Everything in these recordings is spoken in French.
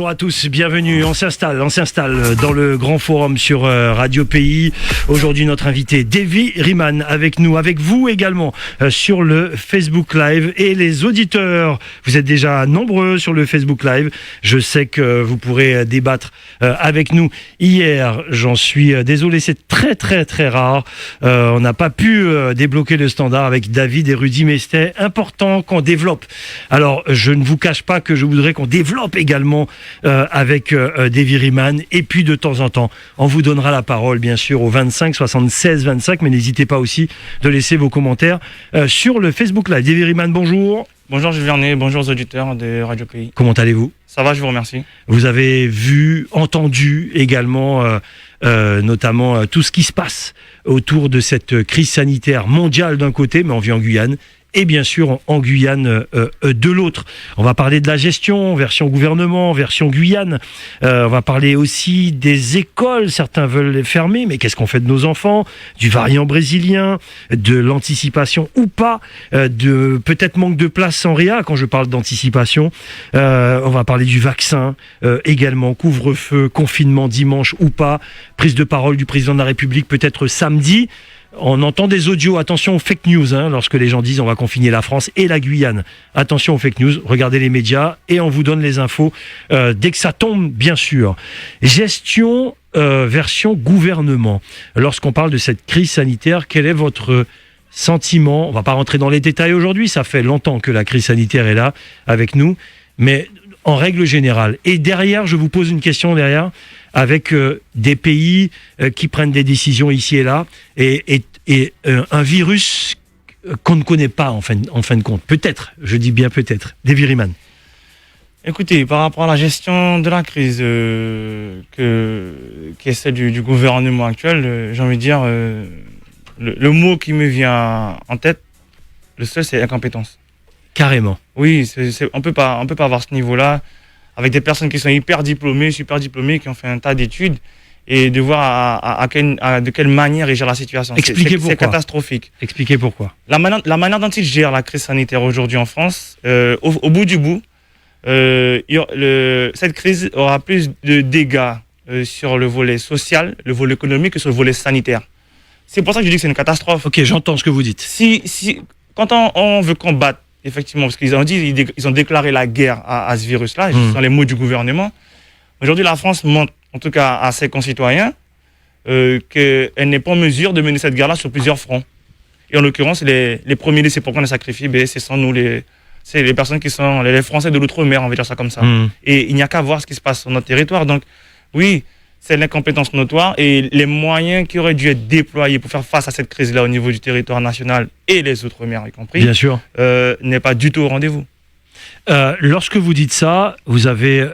Bonjour à tous, bienvenue, on s'installe dans le grand forum sur Radio Pays. Aujourd'hui notre invité Davy Riemann avec nous, avec vous également sur le Facebook Live et les auditeurs. Vous êtes déjà nombreux sur le Facebook Live, je sais que vous pourrez débattre avec nous. Hier, j'en suis désolé, c'est très rare. On n'a pas pu débloquer le standard avec David et Rudy, mais c'était important qu'on développe. Alors, je ne vous cache pas que je voudrais qu'on développe également avec Davy Riemann. Et puis, de temps en temps, on vous donnera la parole, bien sûr, au 25 76 25. Mais n'hésitez pas aussi de laisser vos commentaires sur le Facebook Live. Davy Riemann, bonjour. Bonjour Jules Vernet, bonjour aux auditeurs de Radio Pays. Comment allez-vous ? Ça va, je vous remercie. Vous avez vu, entendu également, notamment tout ce qui se passe autour de cette crise sanitaire mondiale d'un côté, mais on vit en Guyane. Et bien sûr en Guyane de l'autre. On va parler de la gestion, version gouvernement, version Guyane. On va parler aussi des écoles, certains veulent les fermer, mais qu'est-ce qu'on fait de nos enfants ? Du variant brésilien, de l'anticipation ou pas, de peut-être manque de place en réa quand je parle d'anticipation. On va parler du vaccin également, couvre-feu, confinement dimanche ou pas, prise de parole du président de la République peut-être samedi. On entend des audios, attention aux fake news, lorsque les gens disent on va confiner la France et la Guyane. Attention aux fake news, regardez les médias et on vous donne les infos dès que ça tombe, bien sûr. Gestion version gouvernement. Lorsqu'on parle de cette crise sanitaire, quel est votre sentiment ? On ne va pas rentrer dans les détails aujourd'hui, ça fait longtemps que la crise sanitaire est là avec nous, mais en règle générale. Et derrière, je vous pose une question derrière, avec des pays qui prennent des décisions ici et là, et un virus qu'on ne connaît pas en fin de compte. Peut-être, je dis bien peut-être. Davy Riemann. Écoutez, par rapport à la gestion de la crise qui est celle du gouvernement actuel, j'ai envie de dire, le mot qui me vient en tête, le seul, c'est incompétence. Carrément. Oui, on peut pas avoir ce niveau-là, avec des personnes qui sont hyper diplômées, super diplômées, qui ont fait un tas d'études, et de voir de quelle manière ils gèrent la situation. Expliquez pourquoi. C'est catastrophique. Expliquez pourquoi. La manière dont ils gèrent la crise sanitaire aujourd'hui en France, au bout du bout, cette crise aura plus de dégâts sur le volet social, le volet économique, que sur le volet sanitaire. C'est pour ça que je dis que c'est une catastrophe. Ok, j'entends ce que vous dites. Quand on veut combattre, effectivement, parce qu'ils ont déclaré la guerre à ce virus-là, ce sont les mots du gouvernement. Aujourd'hui, la France montre, en tout cas à ses concitoyens, qu'elle n'est pas en mesure de mener cette guerre-là sur plusieurs fronts. Et en l'occurrence, les premiers laissés pour qu'on les sacrifie, ce sont nous, c'est les personnes qui sont les Français de l'outre-mer, on va dire ça comme ça. Et il n'y a qu'à voir ce qui se passe sur notre territoire. Donc, oui, c'est l'incompétence notoire et les moyens qui auraient dû être déployés pour faire face à cette crise-là au niveau du territoire national et les outre-mer y compris, bien sûr, n'est pas du tout au rendez-vous. Lorsque vous dites ça, vous avez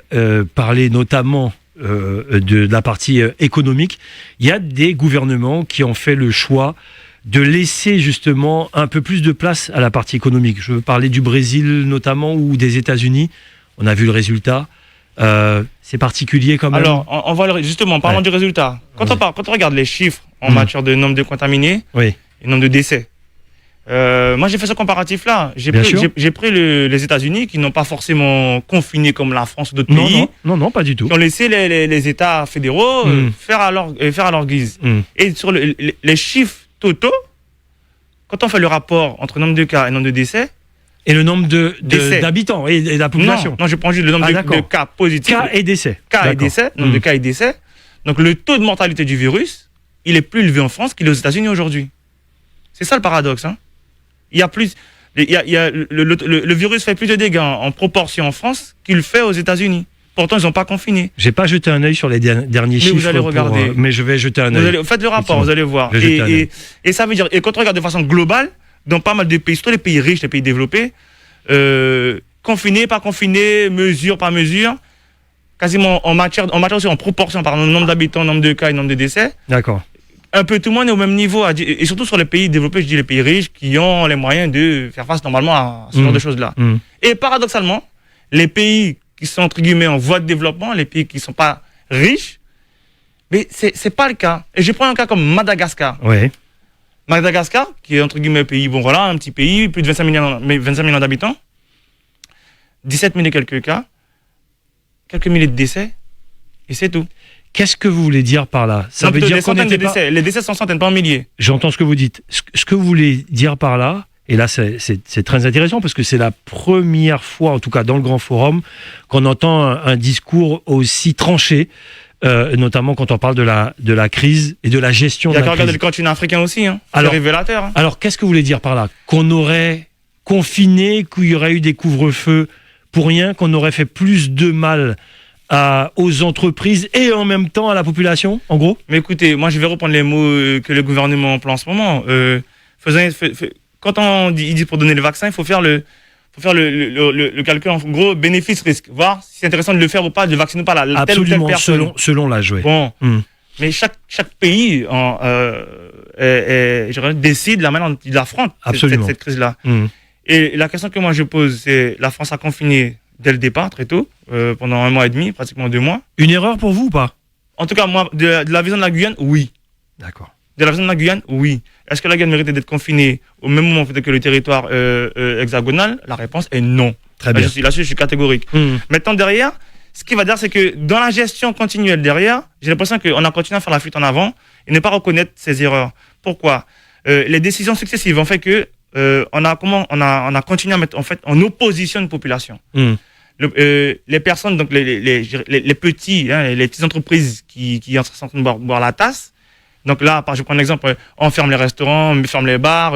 parlé notamment de la partie économique. Il y a des gouvernements qui ont fait le choix de laisser justement un peu plus de place à la partie économique. Je veux parler du Brésil notamment ou des États-Unis. On a vu le résultat. C'est particulier quand même. Alors, on va justement, parlons du résultat. Quand on regarde les chiffres en matière de nombre de contaminés et nombre de décès, moi j'ai fait ce comparatif-là. J'ai pris les États-Unis qui n'ont pas forcément confiné comme la France ou d'autres pays. Non, pas du tout. Qui ont laissé les États fédéraux faire à leur guise. Et sur les chiffres totaux, quand on fait le rapport entre nombre de cas et nombre de décès, et le nombre d'habitants et de la population. Non, je prends juste le nombre de cas positifs. Cas et décès. Nombre de cas et décès. Donc le taux de mortalité du virus, il est plus élevé en France qu'il est aux États-Unis aujourd'hui. C'est ça le paradoxe. Le virus fait plus de dégâts en proportion en France qu'il le fait aux États-Unis. Pourtant, ils n'ont pas confiné. J'ai pas jeté un œil sur les derniers chiffres. Vous allez regarder. Mais je vais jeter un œil. Faites le rapport, vous allez voir. Et ça veut dire, et quand on regarde de façon globale, dans pas mal de pays, surtout les pays riches, les pays développés, confinés, pas confinés, mesure par mesure, quasiment en matière aussi en proportion par nombre d'habitants, nombre de cas et nombre de décès. D'accord. Un peu tout le monde est au même niveau, et surtout sur les pays développés, je dis les pays riches, qui ont les moyens de faire face normalement à ce genre de choses-là. Et paradoxalement, les pays qui sont entre guillemets en voie de développement, les pays qui ne sont pas riches, mais c'est pas le cas. Et je prends un cas comme Madagascar. Ouais. Madagascar, qui est entre guillemets un pays, bon voilà, un petit pays, plus de 25 millions d'habitants, 17 000 et quelques cas, quelques milliers de décès, et c'est tout. Qu'est-ce que vous voulez dire par là? Ça veut dire des centaines de décès. Les décès sont centaines, pas en milliers. J'entends ce que vous dites. Ce que vous voulez dire par là, et là c'est très intéressant parce que c'est la première fois, en tout cas dans le Grand Forum, qu'on entend un discours aussi tranché, notamment quand on parle de la crise et de la gestion de la crise. Il y a qu'à regarder le continent africain aussi, hein. C'est révélateur. Hein. Alors, qu'est-ce que vous voulez dire par là? Qu'on aurait confiné, qu'il y aurait eu des couvre-feux pour rien, qu'on aurait fait plus de mal aux entreprises et en même temps à la population, en gros? Mais écoutez, moi je vais reprendre les mots que le gouvernement emploie en ce moment. Quand il dit pour donner le vaccin, il faut faire le calcul en gros bénéfice-risque, voir si c'est intéressant de le faire ou pas, de vacciner ou pas telle ou telle personne. Selon l'âge, oui. Bon, mais chaque pays décide la manière dont il affronte cette crise-là. Et la question que moi je pose, c'est la France a confiné dès le départ, très tôt, pendant 1 mois et demi, pratiquement 2 mois. Une erreur pour vous ou pas? En tout cas, moi, de la vision de la Guyane, oui. D'accord. De la vision de la Guyane, oui. Est-ce que la Guyane méritait d'être confinée au même moment que le territoire hexagonal? La réponse est non. Très bien. Là-dessus, je suis catégorique. Maintenant, derrière, ce qui va dire, c'est que dans la gestion continuelle derrière, j'ai l'impression qu'on a continué à faire la fuite en avant et ne pas reconnaître ses erreurs. Pourquoi? Les décisions successives ont fait que on a continué à mettre en fait en opposition une population. Les personnes, donc les petits, les petites entreprises qui sont en train de boire la tasse. Donc là, je prends l'exemple, on ferme les restaurants, on ferme les bars,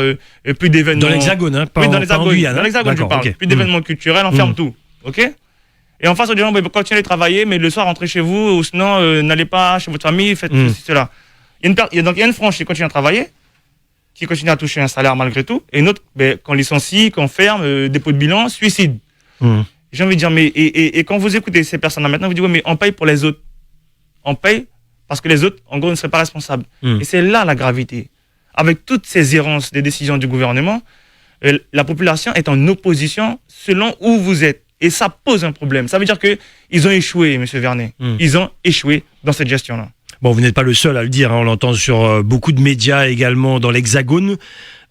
plus d'événements. Dans l'Hexagone, hein, pas en Guyane. Dans l'Hexagone, je parle. Okay. Plus d'événements culturels, on ferme tout. Ok? Et en face, on dit, continuez à travailler, mais le soir, rentrez chez vous, ou sinon, n'allez pas chez votre famille, faites ceci, cela. Il y a une frange qui continue à travailler, qui continue à toucher un salaire malgré tout, et une autre, qu'on licencie, qu'on ferme, dépôt de bilan, suicide. J'ai envie de dire, mais et quand vous écoutez ces personnes-là maintenant, vous dites, mais on paye pour les autres. On paye parce que les autres, en gros, ne seraient pas responsables. Et c'est là la gravité. Avec toutes ces errances des décisions du gouvernement, la population est en opposition selon où vous êtes. Et ça pose un problème. Ça veut dire qu'ils ont échoué, M. Vernet. Ils ont échoué dans cette gestion-là. Bon, vous n'êtes pas le seul à le dire, hein. On l'entend sur beaucoup de médias également dans l'Hexagone,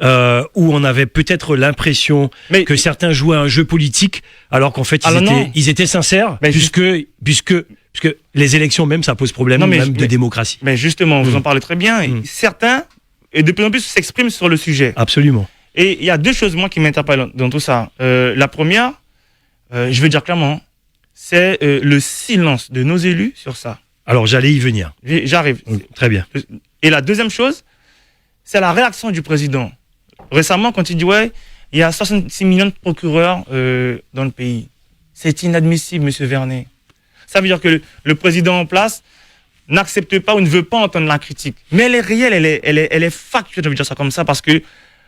où on avait peut-être l'impression que certains jouaient un jeu politique, alors qu'en fait ils étaient sincères, puisque les élections même, ça pose problème de démocratie. Mais justement, vous en parlez très bien. Et certains, et de plus en plus, s'expriment sur le sujet. Absolument. Et il y a 2 choses, moi, qui m'interpellent dans tout ça. La première, je veux dire clairement, c'est le silence de nos élus sur ça. Alors, j'allais y venir. J'arrive. Très bien. Et la deuxième chose, c'est la réaction du président. Récemment, quand il dit, il y a 66 millions de procureurs dans le pays. C'est inadmissible, M. Vernet. Ça veut dire que le président en place n'accepte pas ou ne veut pas entendre la critique. Mais elle est réelle, elle est factuelle, je veux dire ça comme ça, parce que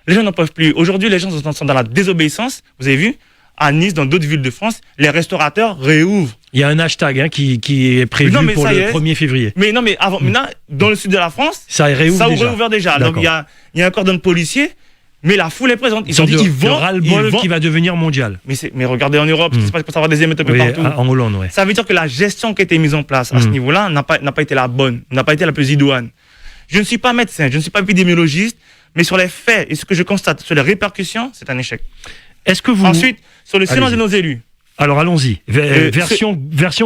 les gens n'en peuvent plus. Aujourd'hui, les gens sont dans la désobéissance. Vous avez vu, à Nice, dans d'autres villes de France, les restaurateurs réouvrent. Il y a un hashtag qui est prévu pour le 1er février. Mais non, mais avant, maintenant, dans le sud de la France, ça réouvre déjà. Donc il y a un cordon de policiers, mais la foule est présente. Ils ont dit qu'ils vont. ras-le-bol qui va devenir mondial. Mais regardez en Europe, ce qui se passe pour avoir des émeutes un peu partout. En Hollande, ouais. Ça veut dire que la gestion qui a été mise en place à ce niveau-là n'a pas été la bonne, n'a pas été la plus idoine. Je ne suis pas médecin, je ne suis pas épidémiologiste, mais sur les faits et ce que je constate sur les répercussions, c'est un échec. Ensuite, sur le silence de nos élus. Alors allons-y. Version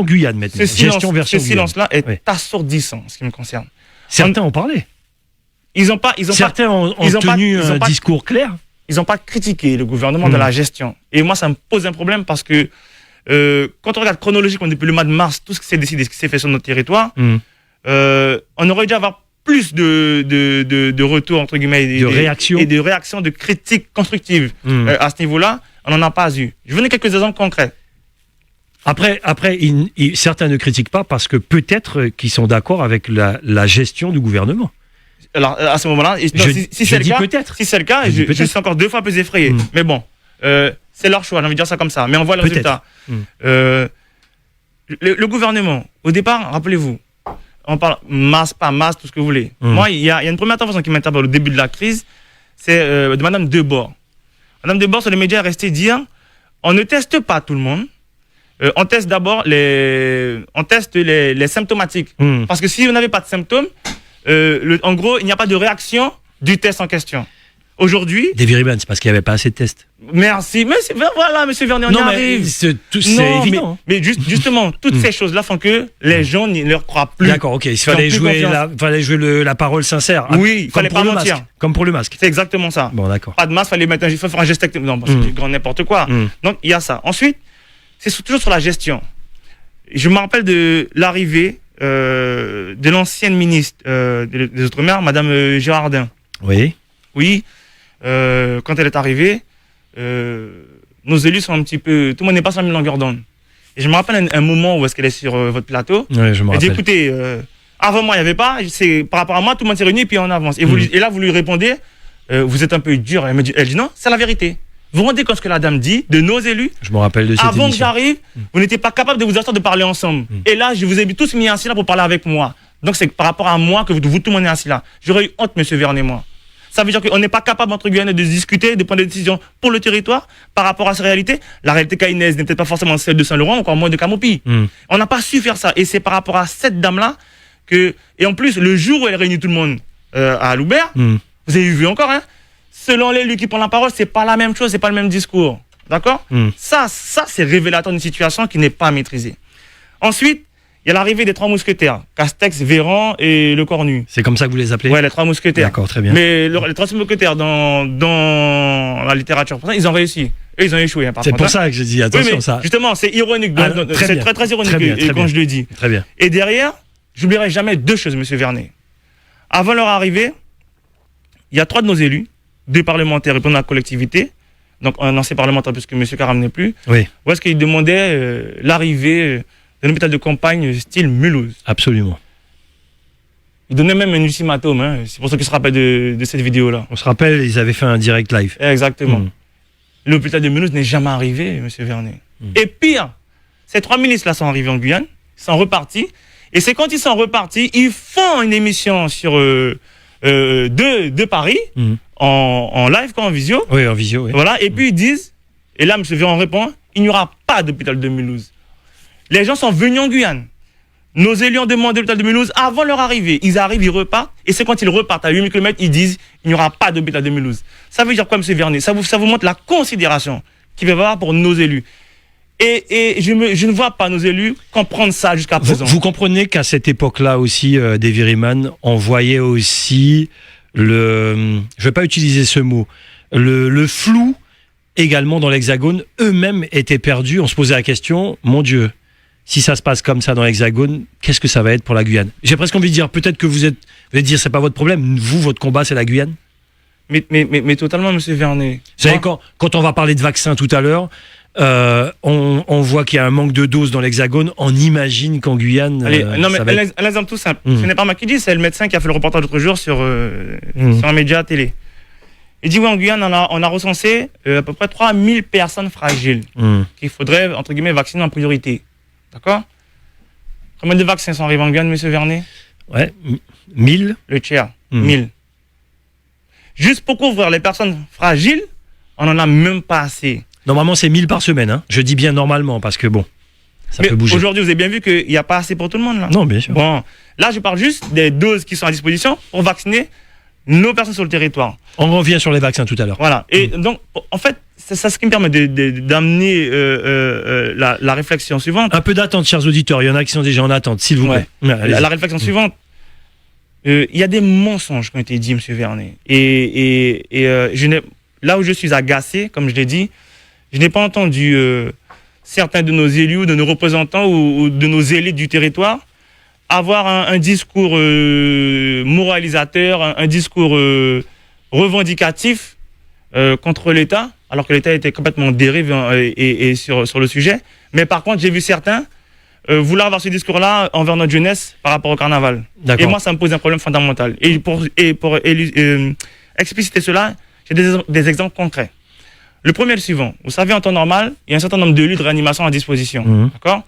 Guyane maintenant. Ce silence-là est assourdissant, en ce qui me concerne. Certains ont parlé. Certains ont tenu un discours clair. Ils n'ont pas critiqué le gouvernement de la gestion. Et moi, ça me pose un problème parce que quand on regarde chronologiquement depuis le mois de mars, tout ce qui s'est décidé, ce qui s'est fait sur notre territoire, on aurait dû avoir plus de retours, entre guillemets, et de réactions, de critiques constructives à ce niveau-là. On n'en a pas eu. Je vais donner quelques exemples concrets. Après certains ne critiquent pas parce que peut-être qu'ils sont d'accord avec la gestion du gouvernement. Alors, à ce moment-là, si c'est le cas, je suis encore 2 fois plus effrayé. Mais bon, c'est leur choix, j'ai envie de dire ça comme ça. Mais on voit le résultat. Le gouvernement, au départ, rappelez-vous, on parle masse, pas masse, tout ce que vous voulez. Moi, il y a une première intervention qui m'interpelle au début de la crise, c'est de Madame Debord. Madame Debord, sur les médias, est restée dire, on ne teste pas tout le monde. On teste d'abord les symptomatiques. Parce que si vous n'avez pas de symptômes, en gros, il n'y a pas de réaction du test en question. Aujourd'hui. Des Viriman, c'est parce qu'il n'y avait pas assez de tests. Merci. Mais voilà, monsieur Vernet, on y arrive. C'est Non, évident. mais justement, toutes ces choses-là font que les gens ne leur croient plus. D'accord, ok. Il fallait jouer la parole sincère. Oui, il fallait pas mentir. Comme pour le masque. C'est exactement ça. Bon, d'accord. Pas de masque, il faut faire un geste. Non, c'est du grand n'importe quoi. Donc, il y a ça. Ensuite, c'est toujours sur la gestion. Je me rappelle de l'arrivée de l'ancienne ministre des Outre-mer, Madame Girardin. Oui. Oui. Quand elle est arrivée, nos élus sont un petit peu... Tout le monde n'est pas sur la même longueur d'onde. Et je me rappelle un moment où est-ce qu'elle est sur votre plateau. Oui, je me rappelle. Elle dit, écoutez, avant moi, il n'y avait pas. Par rapport à moi, tout le monde s'est réuni, puis on avance. Et là, vous lui répondez, vous êtes un peu dur. Elle dit, non, c'est la vérité. Vous vous rendez compte ce que la dame dit de nos élus? Je me rappelle de cette Avant émission. que j'arrive, vous n'étiez pas capable de vous asseoir, de parler ensemble. Et là, je vous ai tous mis assis là pour parler avec moi. Donc, c'est par rapport à moi que vous tout le monde est assis là. J'aurais eu honte, monsieur Vernet, moi. Ça veut dire qu'on n'est pas capable, entre Guyanais, de discuter, de prendre des décisions pour le territoire par rapport à ces réalités. La réalité caïnaise n'est peut-être pas forcément celle de Saint-Laurent, encore moins de Camopi. On n'a pas su faire ça. Et c'est par rapport à cette dame-là que... Et en plus, le jour où elle réunit tout le monde à Loubert, vous avez vu encore, hein, selon l'élu qui prend la parole, c'est pas la même chose, c'est pas le même discours. D'accord? Ça, c'est révélateur d'une situation qui n'est pas maîtrisée. Ensuite, il y a l'arrivée des 3 mousquetaires, Castex, Véran et Le Cornu. C'est comme ça que vous les appelez? Ouais, les 3 mousquetaires. D'accord, très bien. Mais les 3 mousquetaires dans la littérature française, ils ont réussi. Eux, ils ont échoué. Hein, c'est pour ça que je dis attention, oui, ça. Justement, c'est ironique. C'est très, très ironique quand je le dis. Très bien. Et derrière, j'oublierai jamais 2 choses, monsieur Vernet. Avant leur arrivée, il y a 3 de nos élus, 2 parlementaires répondant à la collectivité, donc un ancien parlementaire puisque monsieur Karam n'est plus, oui. Où est-ce qu'ils demandaient l'arrivée d'un hôpital de campagne style Mulhouse. Absolument. Ils donnaient même un ultimatum, hein. C'est pour ça qu'ils se rappellent de cette vidéo-là. On se rappelle, ils avaient fait un direct live. Exactement. L'hôpital de Mulhouse n'est jamais arrivé, monsieur Vernet. Et pire, ces 3 ministres-là sont arrivés en Guyane, ils sont repartis, et c'est quand ils sont repartis, ils font une émission sur de Paris, en live, quoi, en visio. Oui, en visio, oui. Voilà, et puis ils disent, et là, M. Véran répond, il n'y aura pas d'hôpital de Mulhouse. Les gens sont venus en Guyane. Nos élus ont demandé l'hôpital de Mulhouse avant leur arrivée. Ils arrivent, ils repartent, et c'est quand ils repartent à 8000 km, ils disent, il n'y aura pas d'hôpital de Mulhouse. Ça veut dire quoi, M. Vernet? Ça vous montre la considération qu'il va y avoir pour nos élus. Et je ne vois pas nos élus comprendre ça jusqu'à présent. Vous comprenez qu'à cette époque-là aussi, des Viriman envoyaient aussi je ne vais pas utiliser ce mot, le flou également dans l'Hexagone. Eux-mêmes étaient perdus. On se posait la question, mon Dieu, si ça se passe comme ça dans l'Hexagone, qu'est-ce que ça va être pour la Guyane? J'ai presque envie de dire, peut-être que vous allez dire, c'est pas votre problème. Vous, votre combat, c'est la Guyane. Mais totalement, monsieur Vernet. Vous savez, quand on va parler de vaccins tout à l'heure, on voit qu'il y a un manque de doses dans l'Hexagone. On imagine qu'en Guyane. Allez, non, mais un exemple tout simple. Ce n'est pas moi qui dis, c'est le médecin qui a fait le reportage l'autre jour sur un média télé. Il dit, oui, en Guyane, on a recensé à peu près 3000 personnes fragiles qu'il faudrait, entre guillemets, vacciner en priorité. D'accord? Combien de vaccins sont arrivés en Guyane, monsieur Vernet? Ouais, 1000. Le tiers, 1000. Juste pour couvrir les personnes fragiles, on n'en a même pas assez. Normalement, c'est 1000 par semaine. Hein. Je dis bien normalement, parce que bon, ça peut bouger. Aujourd'hui, vous avez bien vu qu'il n'y a pas assez pour tout le monde, là. Non, bien sûr. Bon, là, je parle juste des doses qui sont à disposition pour vacciner nos personnes sur le territoire. On revient sur les vaccins tout à l'heure. Voilà. Et donc, en fait, c'est ça ce qui me permet d'amener la réflexion suivante. Un peu d'attente, chers auditeurs. Il y en a qui sont déjà en attente, s'il vous plaît. La réflexion suivante. Il y a des mensonges qui ont été dits, M. Vernet. Là où je suis agacé, comme je l'ai dit, je n'ai pas entendu certains de nos élus ou de nos représentants ou de nos élites du territoire avoir un discours moralisateur, un discours revendicatif contre l'État, alors que l'État était complètement dérivé et sur le sujet. Mais par contre, j'ai vu certains vouloir avoir ce discours-là envers notre jeunesse par rapport au carnaval. Et moi, ça me pose un problème fondamental. Et pour expliciter cela, j'ai des exemples concrets. Le premier est le suivant. Vous savez, en temps normal, il y a un certain nombre de lits de réanimation à disposition. D'accord?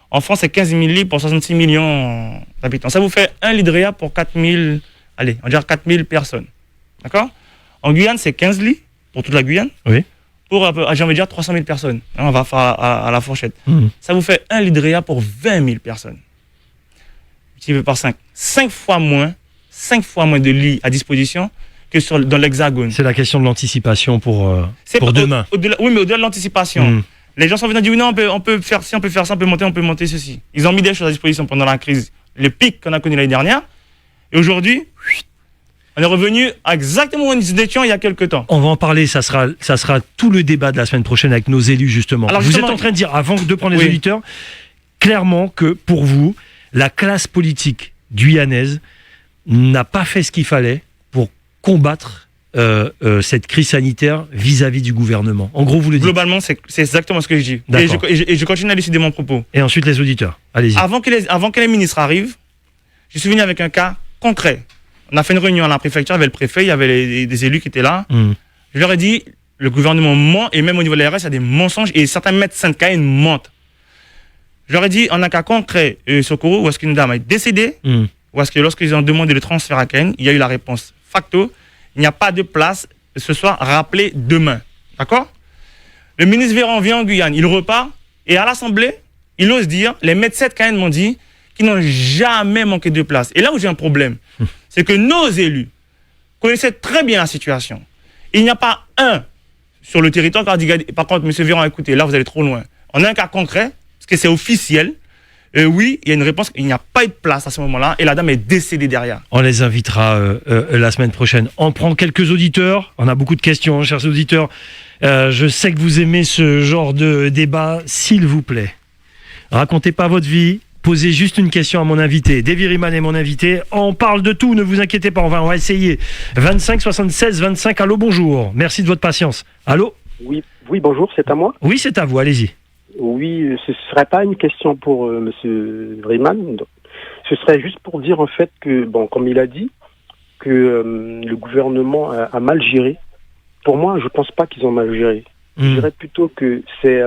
En France, c'est 15 000 lits pour 66 millions d'habitants. Ça vous fait un lit de réa pour 4 000, allez, on dirait 4 000 personnes. D'accord? En Guyane, c'est 15 lits pour toute la Guyane. Oui. Pour, j'ai envie de dire, 300 000 personnes. On va faire à la fourchette. Ça vous fait un lit de réa pour 20 000 personnes. Multiplié par 5. 5 fois moins de lits à disposition que dans l'Hexagone. C'est la question de l'anticipation pour demain. Oui, mais au-delà de l'anticipation. Les gens sont venus dire oui, non, on peut faire ci, on peut faire ça, on peut monter ceci. Ils ont mis des choses à disposition pendant la crise, le pic qu'on a connu l'année dernière. Et aujourd'hui, on est revenu exactement où nous étions il y a quelques temps. On va en parler, ça sera tout le débat de la semaine prochaine avec nos élus, justement. Alors, vous êtes en train de dire, avant de prendre les auditeurs, clairement que pour vous, la classe politique guyanaise n'a pas fait ce qu'il fallait pour combattre cette crise sanitaire vis-à-vis du gouvernement. En gros, vous le dites. Globalement, c'est exactement ce que je dis. Et je continue à décider mon propos. Et ensuite, les auditeurs. Allez-y. Avant que les ministres arrivent, je suis venu avec un cas concret. On a fait une réunion à la préfecture, il y avait le préfet, il y avait des élus qui étaient là. Je leur ai dit, le gouvernement ment, et même au niveau de l'ARS, il y a des mensonges, et certains médecins de CAE mentent. Je leur ai dit, en un cas concret, Sokoro, où est-ce qu'une dame est décédée, ou est-ce que lorsqu'ils ont demandé le transfert à CAE, il y a eu la réponse facto, il n'y a pas de place ce soir, rappelez demain. D'accord? Le ministre Véran vient en Guyane, il repart, et à l'Assemblée, il ose dire, les médecins de CAE m'ont dit qu'ils n'ont jamais manqué de place. Et là où j'ai un problème, c'est que nos élus connaissaient très bien la situation. Il n'y a pas un sur le territoire qui a dit, par contre, M. Véran, écoutez, là vous allez trop loin. On a un cas concret, parce que c'est officiel. Oui, il y a une réponse, il n'y a pas eu de place à ce moment-là, et la dame est décédée derrière. On les invitera la semaine prochaine. On prend quelques auditeurs, on a beaucoup de questions, chers auditeurs. Je sais que vous aimez ce genre de débat, s'il vous plaît. Racontez pas votre vie, posez juste une question à mon invité. Davy Riemann est mon invité, on parle de tout, ne vous inquiétez pas, on va essayer. 25 76 25, allô, bonjour, merci de votre patience. Allô? Oui, bonjour, c'est à moi? Oui, c'est à vous, allez-y. Oui, ce ne serait pas une question pour Monsieur Riemann. Ce serait juste pour dire en fait que, bon, comme il a dit, que le gouvernement a mal géré. Pour moi, je ne pense pas qu'ils ont mal géré. Je dirais plutôt que c'est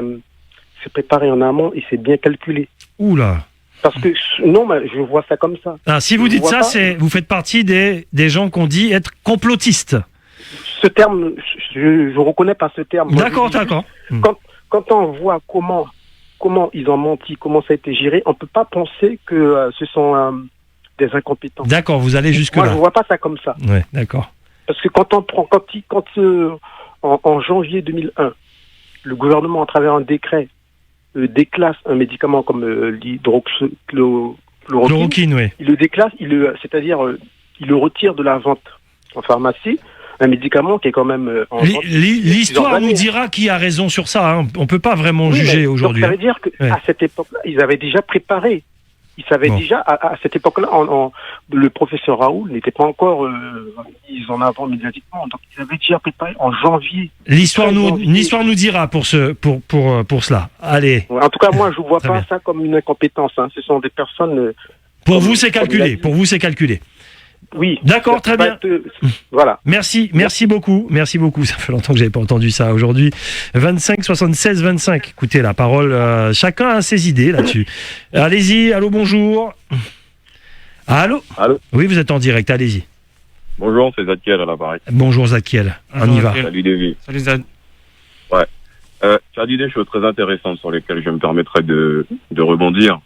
préparé en amont et c'est bien calculé. Oula. Parce que, non, je vois ça comme ça. Ah, si vous dites ça, vous faites partie des gens qu'on dit être complotistes. Ce terme, je ne reconnais pas ce terme. D'accord. Quand on voit comment ils ont menti, comment ça a été géré, on ne peut pas penser que ce sont des incompétents. D'accord, vous allez jusque-là. Moi, je ne vois pas ça comme ça. Ouais, d'accord. Parce que en janvier 2001, le gouvernement, à travers un décret, déclasse un médicament comme l'hydroxychloroquine, oui. Il le déclasse, c'est-à-dire il le retire de la vente en pharmacie. Un médicament qui est quand même... L'histoire nous dira qui a raison sur ça. Hein. On ne peut pas vraiment juger aujourd'hui. Ça veut dire qu'à cette époque-là, ils avaient déjà préparé. Ils savaient déjà, à cette époque-là, le professeur Raoul n'était pas encore mis en avant médiatiquement. Donc, ils avaient déjà préparé en janvier. L'histoire nous dira pour cela. Allez. En tout cas, moi, je ne vois pas ça comme une incompétence. Hein. Ce sont des personnes... Pour vous, c'est calculé. Oui. D'accord, très bien. Voilà. Merci beaucoup. Ça fait longtemps que j'avais pas entendu ça aujourd'hui. 25 76 25. Écoutez, la parole, chacun a ses idées là-dessus. Allez-y, allô, bonjour. Allô. Oui, vous êtes en direct, allez-y. Bonjour, c'est Zadkiel à l'appareil. Bonjour Zadkiel, on y va. Salut Davy. Salut Zad. Ouais. Tu as dit des choses très intéressantes sur lesquelles je me permettrai de rebondir.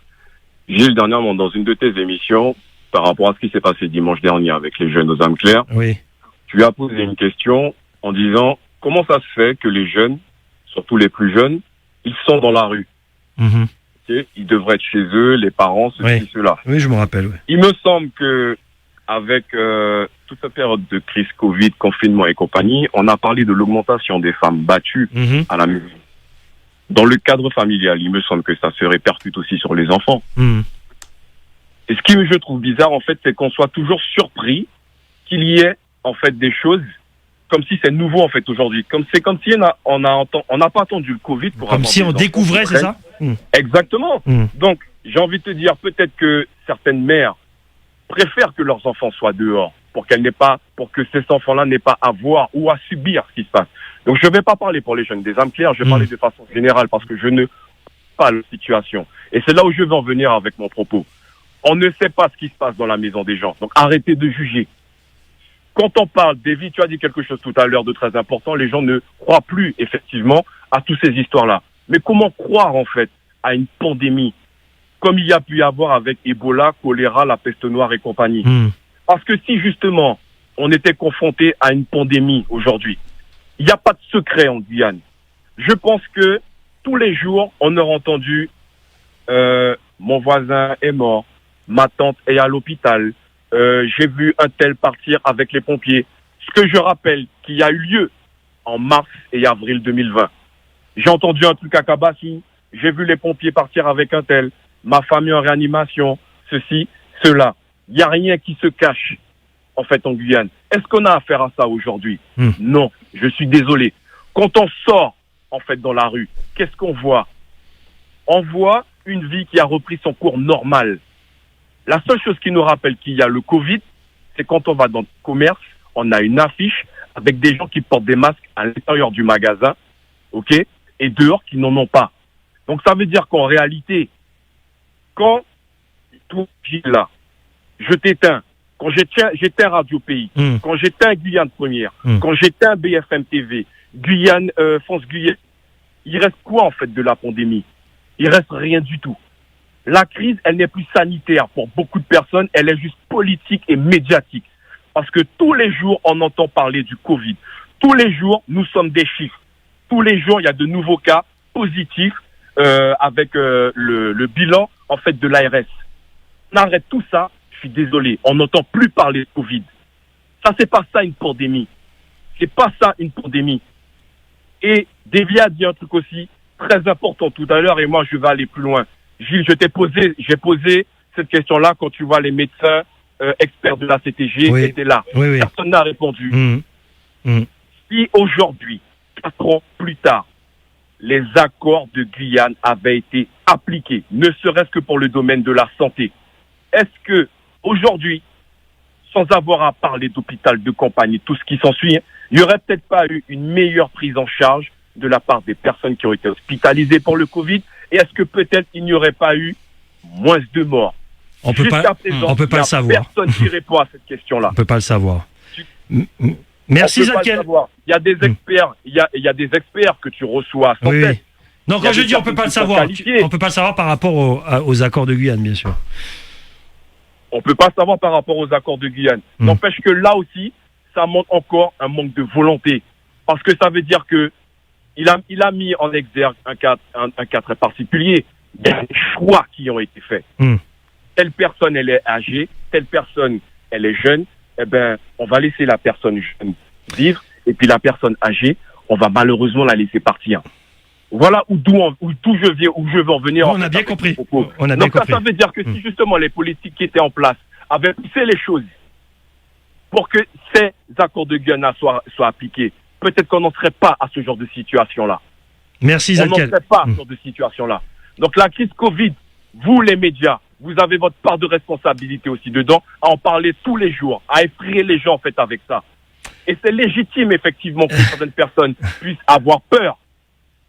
Gilles, dernièrement, dans une de tes émissions, par rapport à ce qui s'est passé dimanche dernier avec les jeunes aux âmes claires, oui. Tu as posé une question en disant comment ça se fait que les jeunes, surtout les plus jeunes, ils sont dans la rue. Okay, ils devraient être chez eux, les parents, ceci, cela. Oui, je me rappelle. Oui. Il me semble que avec toute cette période de crise Covid, confinement et compagnie, on a parlé de l'augmentation des femmes battues à la maison. Dans le cadre familial, il me semble que ça se répercute aussi sur les enfants. Et ce qui je trouve bizarre, en fait, c'est qu'on soit toujours surpris qu'il y ait, en fait, des choses comme si c'est nouveau, en fait, aujourd'hui. C'est comme si on n'a pas attendu le Covid pour comme si on découvrait, c'est ça? Exactement. Donc, j'ai envie de te dire, peut-être que certaines mères préfèrent que leurs enfants soient dehors pour que ces enfants-là n'aient pas à voir ou à subir ce qui se passe. Donc, je ne vais pas parler pour les jeunes des âmes claires, je vais parler de façon générale parce que je ne sais pas la situation. Et c'est là où je veux en venir avec mon propos. On ne sait pas ce qui se passe dans la maison des gens. Donc, arrêtez de juger. Quand on parle, Davy, tu as dit quelque chose tout à l'heure de très important, les gens ne croient plus, effectivement, à toutes ces histoires-là. Mais comment croire, en fait, à une pandémie, comme il y a pu y avoir avec Ebola, choléra, la peste noire et compagnie? Parce que si, justement, on était confronté à une pandémie aujourd'hui. Il n'y a pas de secret en Guyane. Je pense que tous les jours, on aura entendu mon voisin est mort, ma tante est à l'hôpital, j'ai vu un tel partir avec les pompiers. Ce que je rappelle qu'il y a eu lieu en mars et avril 2020. J'ai entendu un truc à Kabassou, j'ai vu les pompiers partir avec un tel, ma famille en réanimation, ceci, cela. Il n'y a rien qui se cache, en fait, en Guyane. Est-ce qu'on a affaire à ça aujourd'hui? Non, je suis désolé. Quand on sort, en fait, dans la rue, qu'est-ce qu'on voit? On voit une vie qui a repris son cours normal. La seule chose qui nous rappelle qu'il y a le Covid, c'est quand on va dans le commerce, on a une affiche avec des gens qui portent des masques à l'intérieur du magasin, ok, et dehors qui n'en ont pas. Donc ça veut dire qu'en réalité, quand tout là, je t'éteins, quand j'éteins Radio Pays, quand j'éteins Guyane Première, quand j'éteins BFM TV, Guyane, France Guyane, il reste quoi en fait de la pandémie? Il reste rien du tout. La crise, elle n'est plus sanitaire pour beaucoup de personnes, elle est juste politique et médiatique. Parce que tous les jours, on entend parler du Covid. Tous les jours, nous sommes des chiffres. Tous les jours, il y a de nouveaux cas positifs avec le bilan en fait de l'ARS. On arrête tout ça, je suis désolé, on n'entend plus parler de Covid. Ça, c'est pas ça une pandémie. C'est pas ça une pandémie. Et Davy a dit un truc aussi très important tout à l'heure, et moi je vais aller plus loin. Gilles, j'ai posé cette question-là quand tu vois les médecins experts de la CTG qui étaient là. Oui. Personne n'a répondu. Si aujourd'hui, 4 ans plus tard, les accords de Guyane avaient été appliqués, ne serait-ce que pour le domaine de la santé, est-ce que aujourd'hui, sans avoir à parler d'hôpital de campagne et tout ce qui s'ensuit, il n'y aurait peut-être pas eu une meilleure prise en charge de la part des personnes qui ont été hospitalisées pour le Covid? Et est-ce que peut-être il n'y aurait pas eu moins de morts? On peut pas le savoir. Personne qui répond à cette question-là. On peut pas le savoir. Merci Zadkiel. Il y a des experts, il y a des experts que tu reçois sans tête. Non, quand je dis on peut pas le savoir, on peut pas le savoir par rapport aux accords de Guyane, bien sûr. On peut pas savoir par rapport aux accords de Guyane. N'empêche que là aussi, ça montre encore un manque de volonté. Parce que ça veut dire que il a mis en exergue un cas très particulier. Il y a des choix qui ont été faits. Telle personne, elle est âgée, telle personne, elle est jeune. Eh ben, on va laisser la personne jeune vivre, et puis la personne âgée, on va malheureusement la laisser partir. Voilà d'où je veux en venir. On a bien compris. Donc ça veut dire que si justement les politiques qui étaient en place avaient poussé les choses pour que ces accords de Guyane soient appliqués, peut-être qu'on n'en serait pas à ce genre de situation-là. Merci Zadkiel. On n'en serait pas à ce genre de situation-là. Donc la crise Covid, vous les médias, vous avez votre part de responsabilité aussi dedans, à en parler tous les jours, à effrayer les gens en fait avec ça. Et c'est légitime effectivement que certaines personnes puissent avoir peur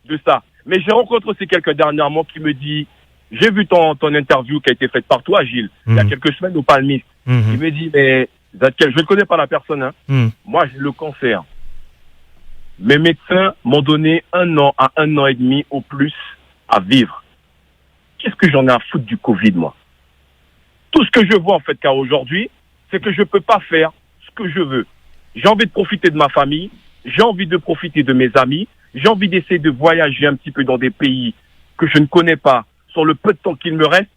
de ça. Mais j'ai rencontré aussi quelqu'un dernièrement qui me dit, j'ai vu ton interview qui a été faite par toi, Gilles, il y a quelques semaines au Palmiste. Il me dit, mais Zadkiel, je ne connais pas la personne, hein. Moi j'ai le cancer. Mes médecins m'ont donné 1 an à 1 an et demi au plus à vivre. Qu'est-ce que j'en ai à foutre du Covid, moi? Tout ce que je vois, en fait, car aujourd'hui, c'est que je peux pas faire ce que je veux. J'ai envie de profiter de ma famille, j'ai envie de profiter de mes amis, j'ai envie d'essayer de voyager un petit peu dans des pays que je ne connais pas, sur le peu de temps qu'il me reste.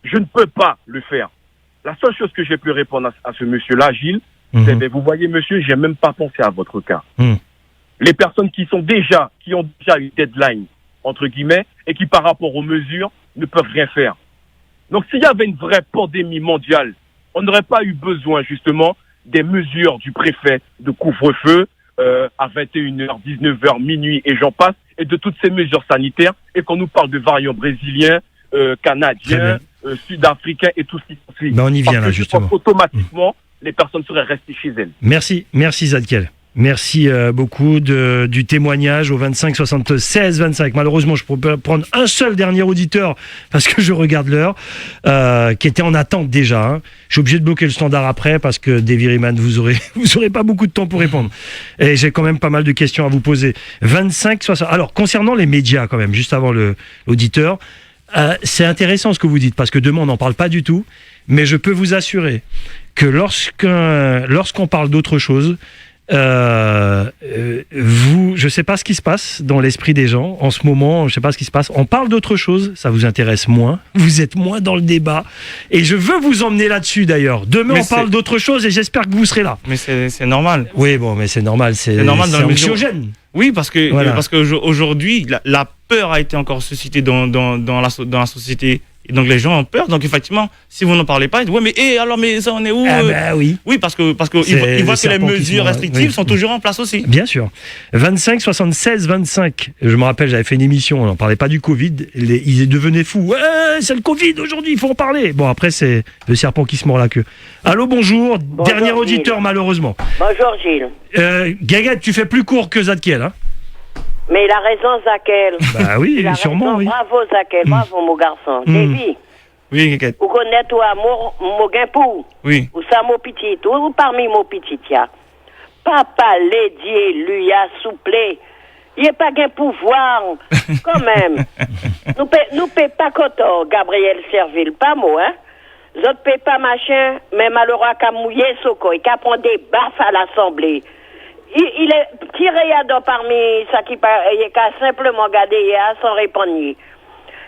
Je ne peux pas le faire. La seule chose que j'ai pu répondre à ce monsieur-là, Gilles, c'est, mais vous voyez, monsieur, j'ai même pas pensé à votre cas. Les personnes qui ont déjà une deadline, entre guillemets, et qui, par rapport aux mesures, ne peuvent rien faire. Donc, s'il y avait une vraie pandémie mondiale, on n'aurait pas eu besoin, justement, des mesures du préfet de couvre-feu à 21h, 19h, minuit, et j'en passe, et de toutes ces mesures sanitaires, et qu'on nous parle de variants brésiliens, canadiens, sud-africains, et tout ce qui suit. Ben on y vient, là, justement. Automatiquement, les personnes seraient restées chez elles. Merci Zadkiel. Merci beaucoup du témoignage au 25 76 25. Malheureusement, je pourrais prendre un seul dernier auditeur parce que je regarde l'heure, qui était en attente déjà. Hein. Je suis obligé de bloquer le standard après parce que Davy Riemann, vous aurez pas beaucoup de temps pour répondre. Et j'ai quand même pas mal de questions à vous poser. 25 60. Alors, concernant les médias quand même, juste avant l'auditeur, c'est intéressant ce que vous dites parce que demain on n'en parle pas du tout. Mais je peux vous assurer que lorsqu'on parle d'autre chose, je sais pas ce qui se passe dans l'esprit des gens en ce moment, je sais pas ce qui se passe. On parle d'autre chose, ça vous intéresse moins, vous êtes moins dans le débat, et je veux vous emmener là-dessus d'ailleurs. Demain, on parle d'autre chose et j'espère que vous serez là. Mais c'est normal. Oui, bon, mais c'est normal, c'est anxiogène. Oui, parce que aujourd'hui, la peur a été encore suscitée dans la société. Et donc les gens ont peur. Donc effectivement, si vous n'en parlez pas, ils disent ouais, mais ça on est où? Oui. Oui, parce que ils voient que les mesures restrictives sont toujours en place aussi. Bien sûr. 25 76 25. Je me rappelle, j'avais fait une émission, on n'en parlait pas du Covid. Ils devenaient fous. Ouais, c'est le Covid aujourd'hui, il faut en parler. Bon, après c'est le serpent qui se mord la queue. Allô, bonjour. Dernier auditeur Gilles. Malheureusement. Bonjour Gilles. Gaguette, tu fais plus court que Zadkiel, hein? Mais il a raison, Zakel. Bah oui, sûrement, oui. Bravo, Zakel, bravo, mon garçon. David. Oui, Gaguette. Vous connaissez, toi, mon guimpou? Oui. Ou ça, mon petit, ou parmi mon petit, tiens. Papa, l'édier, lui, a souplé. Il n'y a pas qu'un pouvoir, quand même. Nous paie pas coton, Gabriel Serville, pas moi, hein. Nous ne paie pas machin, mais malheureux qu'à mouiller Soko, et qu'à prendre des baffes à l'Assemblée. Il est tiré à parmi ça qui il est qu'à simplement garder sans répondre.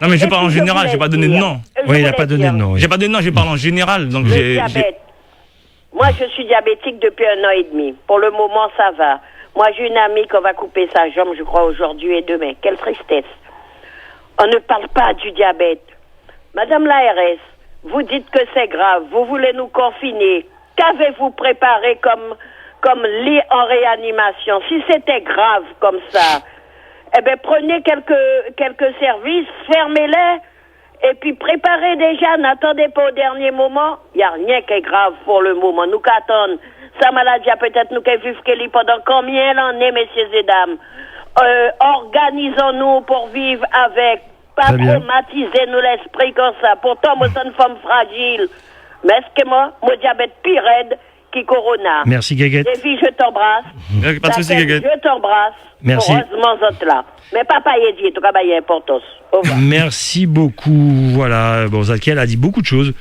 Non, mais je parle en général, j'ai pas donné de nom. Oui, il n'a pas donné de nom. Oui. J'ai pas donné de nom, je parle en général. Donc diabète. Moi, je suis diabétique depuis 1 an et demi. Pour le moment, ça va. Moi, j'ai une amie qu'on va couper sa jambe, je crois, aujourd'hui et demain. Quelle tristesse. On ne parle pas du diabète. Madame l'ARS, vous dites que c'est grave. Vous voulez nous confiner. Qu'avez-vous préparé comme lit en réanimation? Si c'était grave comme ça, eh ben prenez quelques services, fermez-les, et puis préparez déjà, n'attendez pas au dernier moment. Il n'y a rien qui est grave pour le moment. Nous qu'attendons. Sa maladie a peut-être nous qu'elle vive qu'elle pendant combien d'années, messieurs et dames. Organisons-nous pour vivre avec, pas traumatiser-nous l'esprit comme ça. Pourtant, moi, c'est une femme fragile. Mais est-ce que moi, mon diabète pire raide qui corona. Merci Gaguette. Et puis je t'embrasse. Pas de souci, Gaguette. Je t'embrasse. Merci. Heureusement, vous là. Mais papa y dit, en tout cas, il y a importance. Au revoir. Merci beaucoup. Voilà. Bon, Zadkiel a dit beaucoup de choses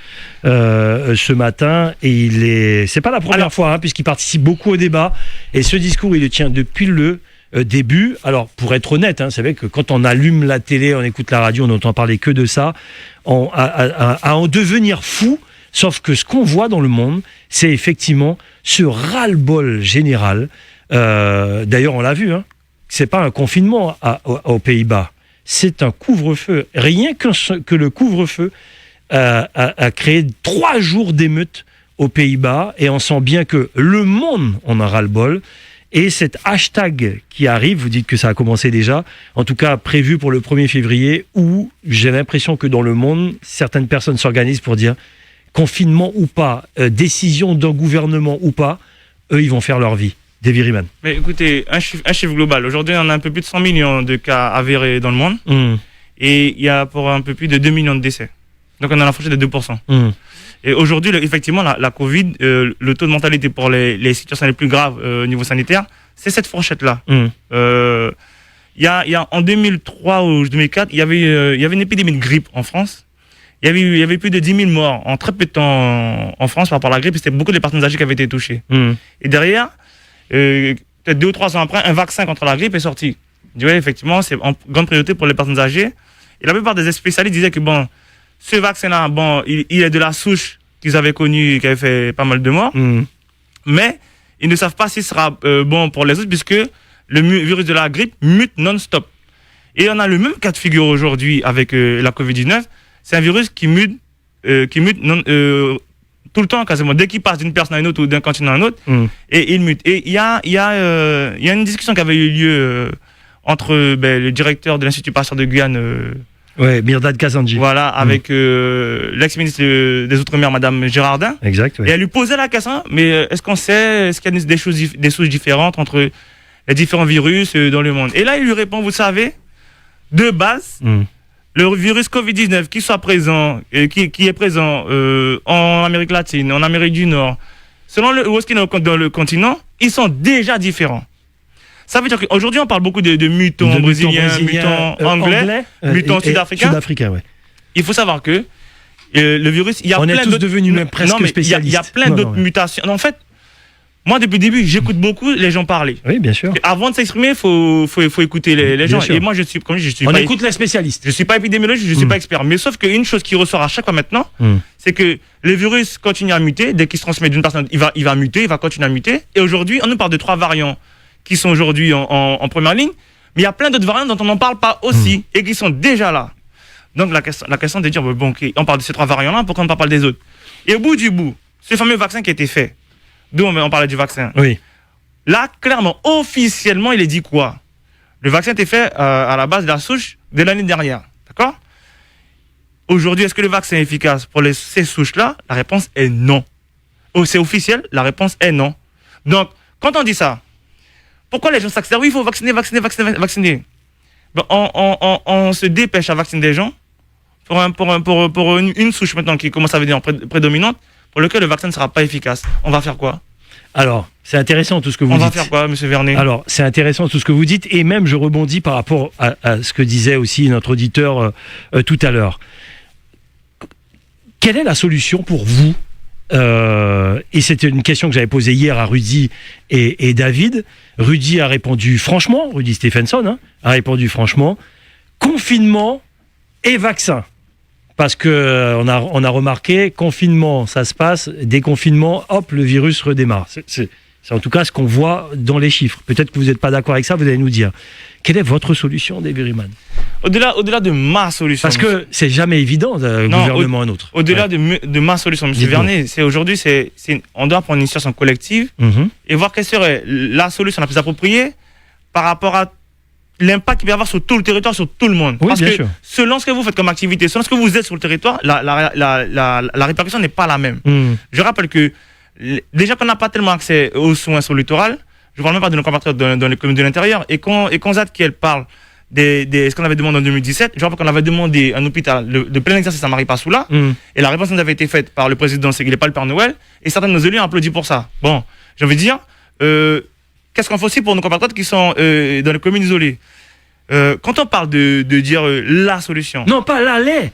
ce matin et c'est pas la première fois puisqu'il participe beaucoup au débat et ce discours il le tient depuis le début. Alors pour être honnête, c'est vrai que quand on allume la télé, on écoute la radio, on n'entend parler que de ça, à en devenir fou. Sauf que ce qu'on voit dans le monde, c'est effectivement ce ras-le-bol général. D'ailleurs, on l'a vu, c'est pas un confinement aux Pays-Bas, c'est un couvre-feu. Rien que le couvre-feu a créé 3 jours d'émeutes aux Pays-Bas, et on sent bien que le monde en a ras-le-bol. Et cet hashtag qui arrive, vous dites que ça a commencé déjà, en tout cas prévu pour le 1er février, où j'ai l'impression que dans le monde, certaines personnes s'organisent pour dire confinement ou pas, décision d'un gouvernement ou pas, eux, ils vont faire leur vie. David Riemann. Mais écoutez, un chiffre global. Aujourd'hui, on a un peu plus de 100 millions de cas avérés dans le monde. Et il y a pour un peu plus de 2 millions de décès. Donc, on a la fourchette de 2%. Et aujourd'hui, effectivement, la Covid, le taux de mortalité pour les situations les plus graves au niveau sanitaire, c'est cette fourchette-là. Il y a en 2003 ou 2004, il y avait une épidémie de grippe en France. Il y avait plus de 10 000 morts en très peu de temps en France par rapport à la grippe. C'était beaucoup de personnes âgées qui avaient été touchées. Et derrière, peut-être 2 ou 3 ans après, un vaccin contre la grippe est sorti. Oui, effectivement, c'est en grande priorité pour les personnes âgées. Et la plupart des spécialistes disaient que ce vaccin-là, il est de la souche qu'ils avaient connue et qui avait fait pas mal de morts. Mais ils ne savent pas s'il sera bon pour les autres puisque le virus de la grippe mute non-stop. Et on a le même cas de figure aujourd'hui avec la Covid-19. C'est un virus qui mute tout le temps, quasiment. Dès qu'il passe d'une personne à une autre ou d'un continent à un autre, et il mute. Et il y a une discussion qui avait eu lieu entre le directeur de l'Institut Pasteur de Guyane, Mirdad Kazanji. Voilà, avec l'ex-ministre des Outre-mer, Madame Girardin. Exact. Et elle lui posait la question, mais est-ce qu'il y a des souches différentes entre les différents virus dans le monde? Et là, il lui répond, vous savez, de base, le virus Covid-19 qui soit présent, qui est présent en Amérique latine, en Amérique du Nord, selon où est-ce qu'il est dans le continent, ils sont déjà différents. Ça veut dire qu'aujourd'hui, on parle beaucoup de mutants brésiliens, mutants anglais, mutants sud-africains. Sud-africains, ouais. Il faut savoir que Le virus, il y a On plein est tous d'autres- devenus même presque Non, mais spécialistes. Il y a plein Non, d'autres non, ouais. mutations. En fait, moi, depuis le début, j'écoute beaucoup les gens parler. Oui, bien sûr. Avant de s'exprimer, il faut écouter les Bien gens. sûr. Et moi, je suis On pas, écoute les spécialistes. je suis pas épidémiologiste, je suis pas expert. Mais sauf qu'une chose qui ressort à chaque fois maintenant, c'est que le virus continue à muter. Dès qu'il se transmet d'une personne, il va muter, il va continuer à muter. Et aujourd'hui, on nous parle de 3 variants qui sont aujourd'hui en première ligne. Mais il y a plein d'autres variants dont on n'en parle pas aussi et qui sont déjà là. Donc la question de dire, bon, ok, on parle de ces 3 variants-là, pourquoi on ne parle pas des autres? Et au bout du bout, ce fameux vaccin qui a été fait, d'où on parlait du vaccin. Oui. Là, clairement, officiellement, il est dit quoi? Le vaccin a été fait à la base de la souche de l'année dernière. D'accord? Aujourd'hui, est-ce que le vaccin est efficace pour ces souches-là? La réponse est non. Oh, c'est officiel, la réponse est non. Donc, quand on dit ça, pourquoi les gens s'accélèrent? Oui, il faut vacciner. Ben, on se dépêche à vacciner des gens pour une souche maintenant qui commence à devenir prédominante, pour lequel le vaccin ne sera pas efficace. On va faire quoi? Alors, c'est intéressant tout ce que vous On dites. va faire quoi, monsieur Vernet? Alors, c'est intéressant tout ce que vous dites, et même je rebondis par rapport à ce que disait aussi notre auditeur tout à l'heure. Quelle est la solution pour vous? Et c'était une question que j'avais posée hier à Rudy et David. Rudy a répondu franchement, Rudy Stephenson a répondu franchement, confinement et vaccin. Parce que on a remarqué, confinement, ça se passe, déconfinement, hop, le virus redémarre. C'est en tout cas ce qu'on voit dans les chiffres. Peut-être que vous n'êtes pas d'accord avec ça, vous allez nous dire. Quelle est votre solution, David Riemann? Au-delà de ma solution. Parce que c'est jamais évident d'un gouvernement à un autre. Au-delà de ma solution, monsieur Vernet, on doit prendre une situation collective et voir quelle serait la solution la plus appropriée par rapport à l'impact qu'il peut y avoir sur tout le territoire, sur tout le monde. Oui, Parce bien que sûr. selon ce que vous faites comme activité, selon ce que vous êtes sur le territoire, la répercussion n'est pas la même. Je rappelle que déjà qu'on n'a pas tellement accès aux soins sur le littoral, je ne parle même pas de nos compatriotes dans les communes de l'intérieur, et quand Zad Kiel parle de ce qu'on avait demandé en 2017, je rappelle qu'on avait demandé un hôpital de plein exercice à Maripasoula, et la réponse nous avait été faite par le président, c'est qu'il n'est pas le Père Noël, et certains de nos élus ont applaudi pour ça. Bon, j'ai envie de dire, qu'est-ce qu'on fait aussi pour nos compatriotes qui sont dans les communes isolées? Quand on parle de dire la solution. Non, pas l'allait.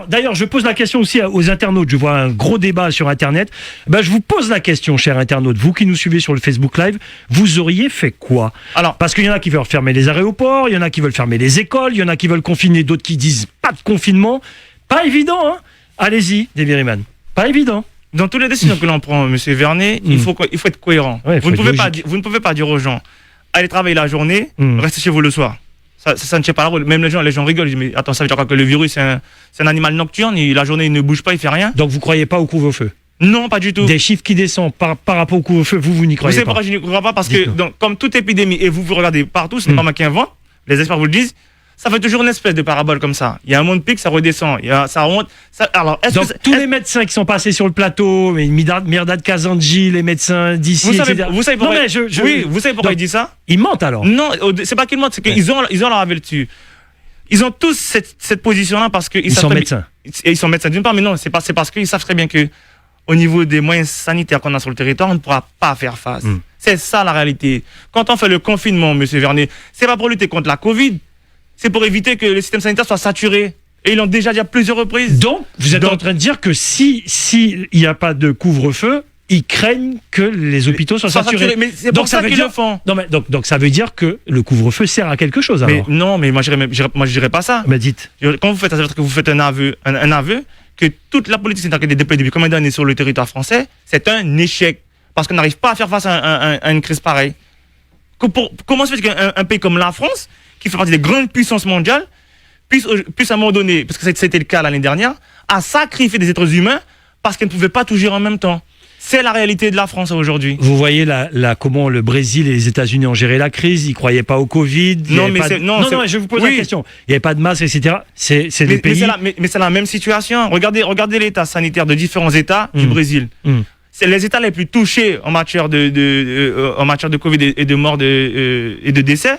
D'ailleurs, je pose la question aussi aux internautes. Je vois un gros débat sur Internet. Ben, je vous pose la question, chers internautes. Vous qui nous suivez sur le Facebook Live, vous auriez fait quoi? Alors, parce qu'il y en a qui veulent fermer les aéroports, il y en a qui veulent fermer les écoles, il y en a qui veulent confiner, d'autres qui disent pas de confinement. Pas évident, hein? Allez-y, David Riemann. Pas évident. Dans toutes les décisions que l'on prend, monsieur Vernet, il faut être cohérent. Ouais, vous ne pouvez pas dire aux gens, allez travailler la journée, restez chez vous le soir. Ça ne tient pas la route. Même les gens rigolent. Ils disent, mais attends, ça veut dire quoi, que le virus, c'est un animal nocturne, la journée, il ne bouge pas, il fait rien? Donc vous croyez pas au couvre-feu? Non, pas du tout. Des chiffres qui descendent par rapport au couvre-feu, vous n'y croyez pas? Vous savez pourquoi je n'y crois pas? Parce que, comme toute épidémie, et vous regardez partout, ce n'est pas moi qui invente, les experts vous le disent, ça fait toujours une espèce de parabole comme ça. Il y a un monde pic, ça redescend. Ça remonte. Alors, tous les médecins qui sont passés sur le plateau, Mirdad Kazanji, les médecins d'ici, etc. Vous savez pourquoi, oui, vous savez pourquoi ils disent ça? Ils mentent alors? Non, c'est pas qu'ils mentent, c'est qu'ils ont leur avis dessus. Ils ont tous cette position-là parce qu'ils sont médecins. Ils sont médecins d'une part, mais non, c'est parce qu'ils savent très bien que au niveau des moyens sanitaires qu'on a sur le territoire, on ne pourra pas faire face. C'est ça la réalité. Quand on fait le confinement, monsieur Vernet, c'est pas pour lutter contre la Covid, c'est pour éviter que le système sanitaire soit saturé. Et ils l'ont déjà dit à plusieurs reprises. Donc, vous êtes en train de dire que si il n'y a pas de couvre-feu, ils craignent que les hôpitaux soient saturés. Mais c'est pour ça qu'ils le font. Non, mais donc ça veut dire que le couvre-feu sert à quelque chose alors. Mais non, mais moi je dirais pas ça. Mais dites. Quand vous faites ça, ça veut dire que vous faites un aveu que toute la politique sanitaire qui a été déployée depuis combien d'années sur le territoire français, c'est un échec. Parce qu'on n'arrive pas à faire face à une crise pareille. Comment se fait qu'un pays comme la France, qui fait partie des grandes puissances mondiales, puisse à un moment donné, parce que c'était le cas l'année dernière, à sacrifier des êtres humains parce qu'elle ne pouvait pas tout gérer en même temps. C'est la réalité de la France aujourd'hui. Vous voyez comment le Brésil et les États-Unis ont géré la crise. Ils ne croyaient pas au Covid. Non, je vous pose la question. Il n'y avait pas de masque, etc. C'est des pays. Mais c'est la même situation. Regardez l'état sanitaire de différents États du Brésil. C'est les États les plus touchés en matière de Covid et de morts et de décès.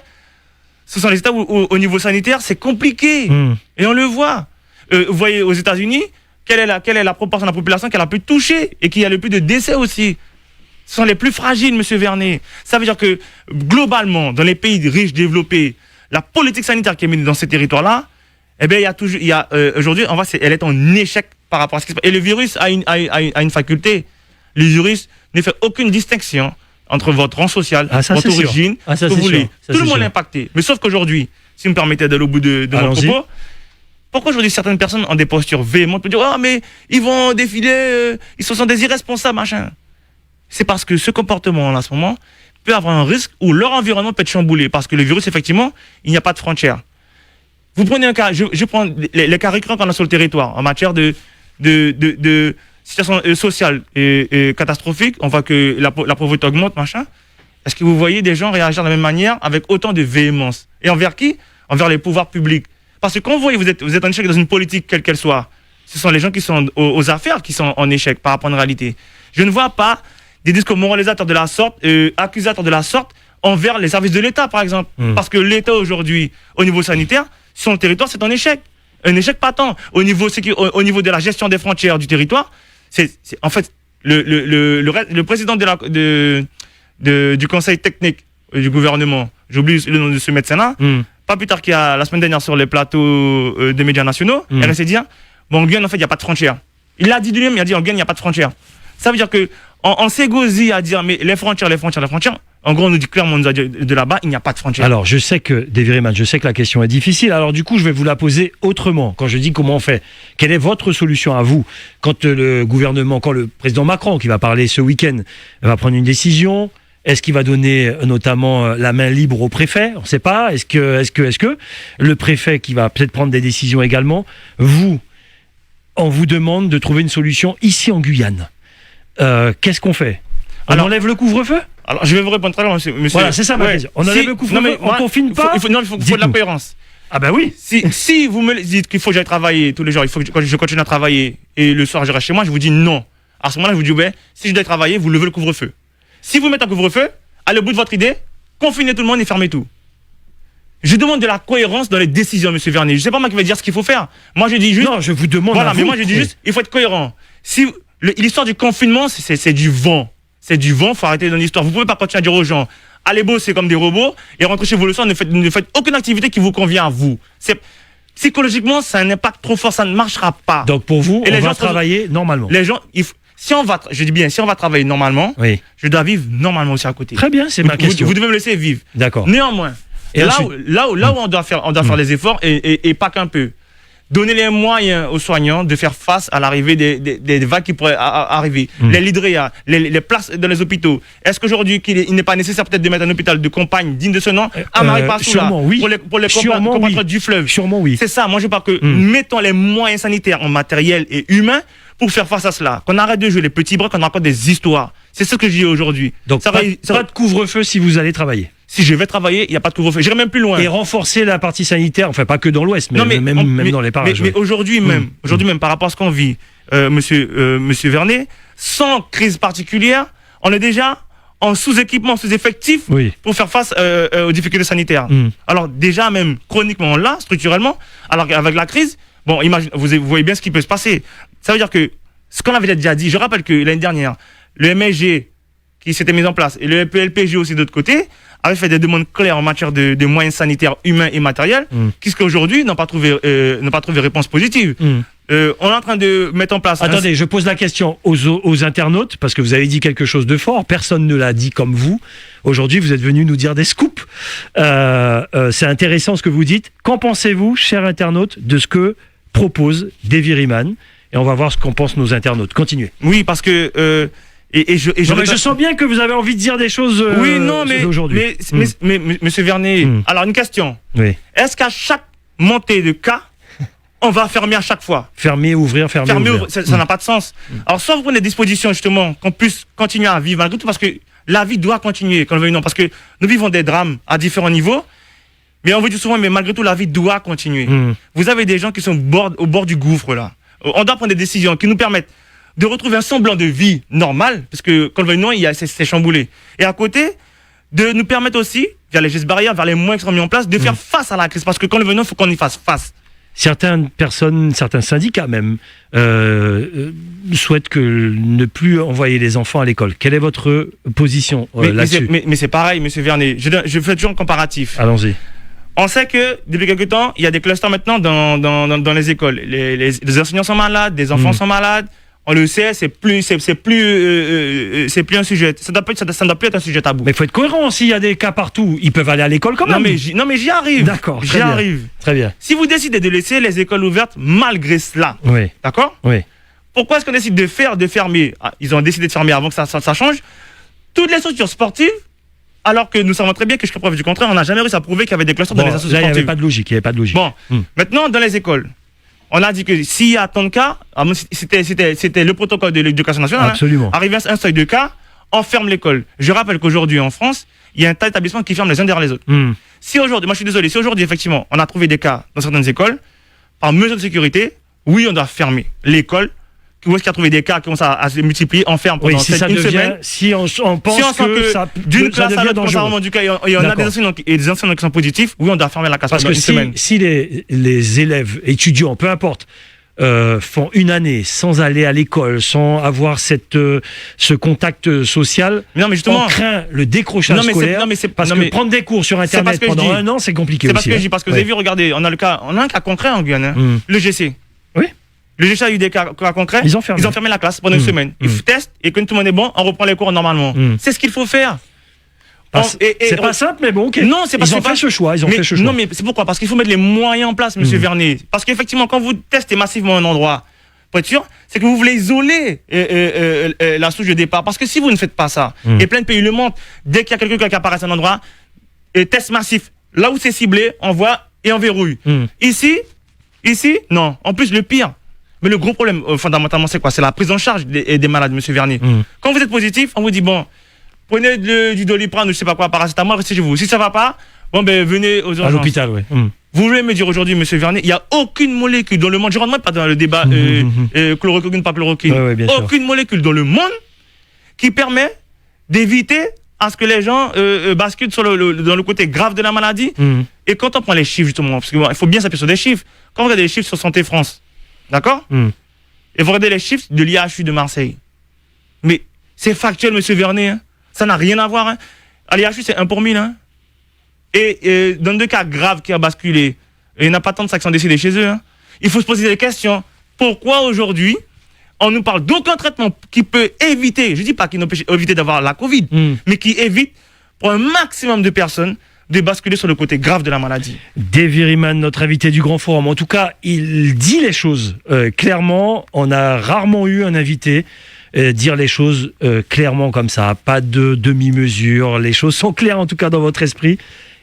Ce sont les États où au niveau sanitaire, c'est compliqué. Et on le voit. Vous voyez, aux États-Unis, quelle est la proportion de la population qui a la plus touchée et qui a le plus de décès aussi? Ce sont les plus fragiles, monsieur Vernet. Ça veut dire que, globalement, dans les pays riches, développés, la politique sanitaire qui est menée dans ces territoires-là, eh bien, aujourd'hui, elle est en échec par rapport à ce qui se passe. Et le virus a une faculté. Le virus ne fait aucune distinction entre votre rang social, votre origine, ce que vous voulez. Tout le monde est impacté. Mais sauf qu'aujourd'hui, si vous me permettez d'aller au bout de mon propos, pourquoi aujourd'hui certaines personnes ont des postures véhémentes pour dire « Ah, mais ils vont défiler, ils sont des irresponsables, machin ». C'est parce que ce comportement, en ce moment, peut avoir un risque où leur environnement peut être chamboulé. Parce que le virus, effectivement, il n'y a pas de frontières. Vous prenez un cas, je prends les cas récurrents qu'on a sur le territoire en matière de situation sociale et catastrophique. On voit que la pauvreté augmente, machin. Est-ce que vous voyez des gens réagir de la même manière avec autant de véhémence? Et envers qui? Envers les pouvoirs publics. Parce que quand vous voyez, vous êtes en échec dans une politique quelle qu'elle soit, ce sont les gens qui sont aux affaires qui sont en échec par rapport à une réalité. Je ne vois pas des discours moralisateurs de la sorte, accusateurs de la sorte, envers les services de l'État, par exemple. Parce que l'État, aujourd'hui, au niveau sanitaire, sur le territoire, c'est un échec. Un échec patent. Au niveau de la gestion des frontières du territoire, c'est en fait, le président du conseil technique du gouvernement, j'oublie le nom de ce médecin-là, pas plus tard qu'il y a la semaine dernière sur les plateaux de médias nationaux, il restait dire, bon, en Guyane, en fait, il n'y a pas de frontières. Il l'a dit de lui-même, il a dit, en Guyane, il n'y a pas de frontières. Ça veut dire que on s'égosille à dire, mais les frontières, en gros, on nous dit clairement, on nous a dit de là-bas, il n'y a pas de frontières. Alors, je sais que, Davy Riemann, je sais que la question est difficile. Alors, du coup, je vais vous la poser autrement. Quand je dis comment on fait, quelle est votre solution à vous? Quand le président Macron, qui va parler ce week-end, va prendre une décision, est-ce qu'il va donner notamment la main libre au préfet? On ne sait pas. Est-ce que le préfet qui va peut-être prendre des décisions également, on vous demande de trouver une solution ici en Guyane? Qu'est-ce qu'on fait? On enlève le couvre-feu? Alors, je vais vous répondre très bien, monsieur. Voilà, c'est ça ma question. On enlève le couvre-feu, on confine pas? Il faut de la cohérence. Ah ben oui. Si vous me dites qu'il faut que j'aille travailler tous les jours, il faut que je continue à travailler et le soir je reste chez moi, je vous dis non. À ce moment-là, je vous dis, si je dois travailler, vous levez le couvre-feu. Si vous mettez un couvre-feu, allez au bout de votre idée, confinez tout le monde et fermez tout. Je demande de la cohérence dans les décisions, monsieur Vernet. Je ne sais pas moi qui vais dire ce qu'il faut faire. Moi, je dis juste... Non, je vous demande... Voilà, mais moi, je dis juste, il faut être cohérent. L'histoire du confinement, c'est du vent. C'est du vent, il faut arrêter dans l'histoire. Vous ne pouvez pas continuer à dire aux gens, allez bosser comme des robots et rentrez chez vous le soir, ne faites aucune activité qui vous convient à vous. Psychologiquement, ça a un impact trop fort, ça ne marchera pas. Donc pour vous, on va travailler normalement. Les gens, si on va travailler normalement, oui, je dois vivre normalement aussi à côté. Très bien, c'est ma question. Vous devez me laisser vivre. D'accord. Néanmoins, là où on doit faire les efforts et pas qu'un peu. Donner les moyens aux soignants de faire face à l'arrivée des vagues qui pourraient arriver. Les lidréas, les places dans les hôpitaux. Est-ce qu'aujourd'hui, il n'est pas nécessaire peut-être de mettre un hôpital de campagne digne de ce nom à Maripasoula, oui. pour les compatriotes du fleuve? Sûrement oui. C'est ça, moi je parle que mettons les moyens sanitaires en matériel et humain pour faire face à cela. Qu'on arrête de jouer les petits bras, qu'on raconte des histoires. C'est ce que je dis aujourd'hui. Donc pas de couvre-feu si vous allez travailler. Si je vais travailler, il n'y a pas de couvre-feu. J'irai même plus loin. Et renforcer la partie sanitaire, enfin pas que dans l'Ouest, mais même dans les parages. Mais aujourd'hui même, par rapport à ce qu'on vit, monsieur Vernet, sans crise particulière, on est déjà en sous-équipement, sous-effectif pour faire face aux difficultés sanitaires. Alors déjà même chroniquement là, structurellement, alors avec la crise, bon, imagine, vous voyez bien ce qui peut se passer. Ça veut dire que ce qu'on avait déjà dit, je rappelle que l'année dernière, le MSG qui s'était mis en place et le PLPG aussi de l'autre côté avait fait des demandes claires en matière de moyens sanitaires humains et matériels qui aujourd'hui n'ont pas trouvé réponse positive. On est en train de mettre en place... Attendez, je pose la question aux internautes, parce que vous avez dit quelque chose de fort, personne ne l'a dit comme vous. Aujourd'hui, vous êtes venu nous dire des scoops. C'est intéressant ce que vous dites. Qu'en pensez-vous, chers internautes, de ce que propose Davy Riemann? Et on va voir ce qu'en pensent nos internautes. Continuez. Oui, parce que... je sens bien que vous avez envie de dire des choses aujourd'hui. Mais monsieur Vernet, alors une question. Oui. Est-ce qu'à chaque montée de cas, on va fermer à chaque fois? Fermer, ouvrir. Ça n'a pas de sens. Alors, soit vous prenez des dispositions, justement, qu'on puisse continuer à vivre malgré tout, parce que la vie doit continuer, qu'on le veuille ou non, parce que nous vivons des drames à différents niveaux, mais on vous dit souvent, mais malgré tout, la vie doit continuer. Vous avez des gens qui sont au bord du gouffre, là. On doit prendre des décisions qui nous permettent de retrouver un semblant de vie normale, parce que, quand le veuille ou non, c'est chamboulé. Et à côté, de nous permettre aussi, via les gestes barrières, vers les moyens qui sont mis en place, de faire face à la crise, parce que quand le veuille ou non, il faut qu'on y fasse face. Certaines personnes, certains syndicats même, souhaitent ne plus envoyer les enfants à l'école. Quelle est votre position là-dessus? Mais c'est pareil, monsieur Vernet. Je fais toujours un comparatif. Allons-y. On sait que depuis quelque temps, il y a des clusters maintenant dans les écoles. Les enseignants sont malades, des enfants sont malades. On le sait, c'est plus un sujet. Ça ne doit plus être un sujet tabou. Mais il faut être cohérent. S'il y a des cas partout, ils peuvent aller à l'école quand même. Non, mais j'y arrive. D'accord. J'y arrive. Très bien. Si vous décidez de laisser les écoles ouvertes malgré cela, oui. D'accord? Oui. Pourquoi est-ce qu'on décide de fermer? Ils ont décidé de fermer avant que ça change. Toutes les structures sportives, alors que nous savons très bien que jusqu'à preuve du contraire, on n'a jamais réussi à prouver qu'il y avait des clusters dans les associations sportives. Là, il n'y avait pas de logique. Bon, maintenant, dans les écoles, on a dit que s'il y a tant de cas, c'était le protocole de l'éducation nationale. Absolument. Arrivé à un seuil de cas, on ferme l'école. Je rappelle qu'aujourd'hui, en France, il y a un tas d'établissements qui ferment les uns derrière les autres. Si aujourd'hui, moi je suis désolé, si aujourd'hui, effectivement, on a trouvé des cas dans certaines écoles, par mesure de sécurité, oui, on doit fermer l'école. Où est-ce qu'il y a trouvé des cas qui commencent à se multiplier, on ferme pendant une semaine. Si on pense que ça d'une classe à devient l'autre, dangereux. du cas, il y en a des enseignants qui sont positifs, oui, on doit fermer la classe pendant une semaine. Si les élèves, étudiants, peu importe, font une année sans aller à l'école, sans avoir ce contact social, non, mais justement, on craint le décrochage scolaire. Parce que prendre des cours sur Internet pendant un an, c'est compliqué aussi. C'est parce que je dis, parce que vous avez vu, regardez, on a un cas concret en Guyane, le GC. Oui. Le GC a eu des cas concrets. Ils ont fermé la classe pendant une semaine. Ils testent et quand tout le monde est bon, on reprend les cours normalement. C'est ce qu'il faut faire. C'est pas simple, mais bon, ok. Non, c'est parce qu'ils ont fait ce choix. Non, mais c'est pourquoi? Parce qu'il faut mettre les moyens en place, monsieur Vernet. Parce qu'effectivement, quand vous testez massivement un endroit, pour être sûr, c'est que vous voulez isoler la souche de départ. Parce que si vous ne faites pas ça, et plein de pays le montrent, dès qu'il y a quelqu'un qui apparaît à un endroit, test massif, là où c'est ciblé, on voit et on verrouille. Ici, non. En plus, le pire. Mais le gros problème, fondamentalement, c'est quoi? C'est la prise en charge des malades, monsieur Vernet. Quand vous êtes positif, on vous dit, bon, prenez du Doliprane ou je sais pas quoi, paracétamol, restez chez vous. Si ça va pas, bon, ben, venez aux urgences. À l'hôpital, oui. Vous voulez me dire aujourd'hui, monsieur Vernet, il n'y a aucune molécule dans le monde, je ne rentre même pas dans le débat chloroquine, pas chloroquine, aucune molécule dans le monde qui permet d'éviter à ce que les gens basculent dans le côté grave de la maladie. Et quand on prend les chiffres, justement, parce qu'il faut bien s'appuyer sur des chiffres, quand vous regardez les chiffres sur Santé France, d'accord, et vous regardez les chiffres de l'IHU de Marseille, mais c'est factuel, monsieur Vernet, hein. Ça n'a rien à voir. Hein. À l'IHU, c'est 1 pour 1000. Hein. Et dans 2 cas graves qui ont basculé, il n'y en a pas tant de ça qui sont décédés chez eux. Hein. Il faut se poser des questions. Pourquoi aujourd'hui, on nous parle d'aucun traitement qui peut éviter, je ne dis pas qu'il n'empêche éviter d'avoir la Covid, mais qui évite pour un maximum de personnes de basculer sur le côté grave de la maladie. Davy Riemann, notre invité du Grand Forum. En tout cas, il dit les choses clairement. On a rarement eu un invité dire les choses clairement comme ça, pas de demi-mesure, les choses sont claires en tout cas dans votre esprit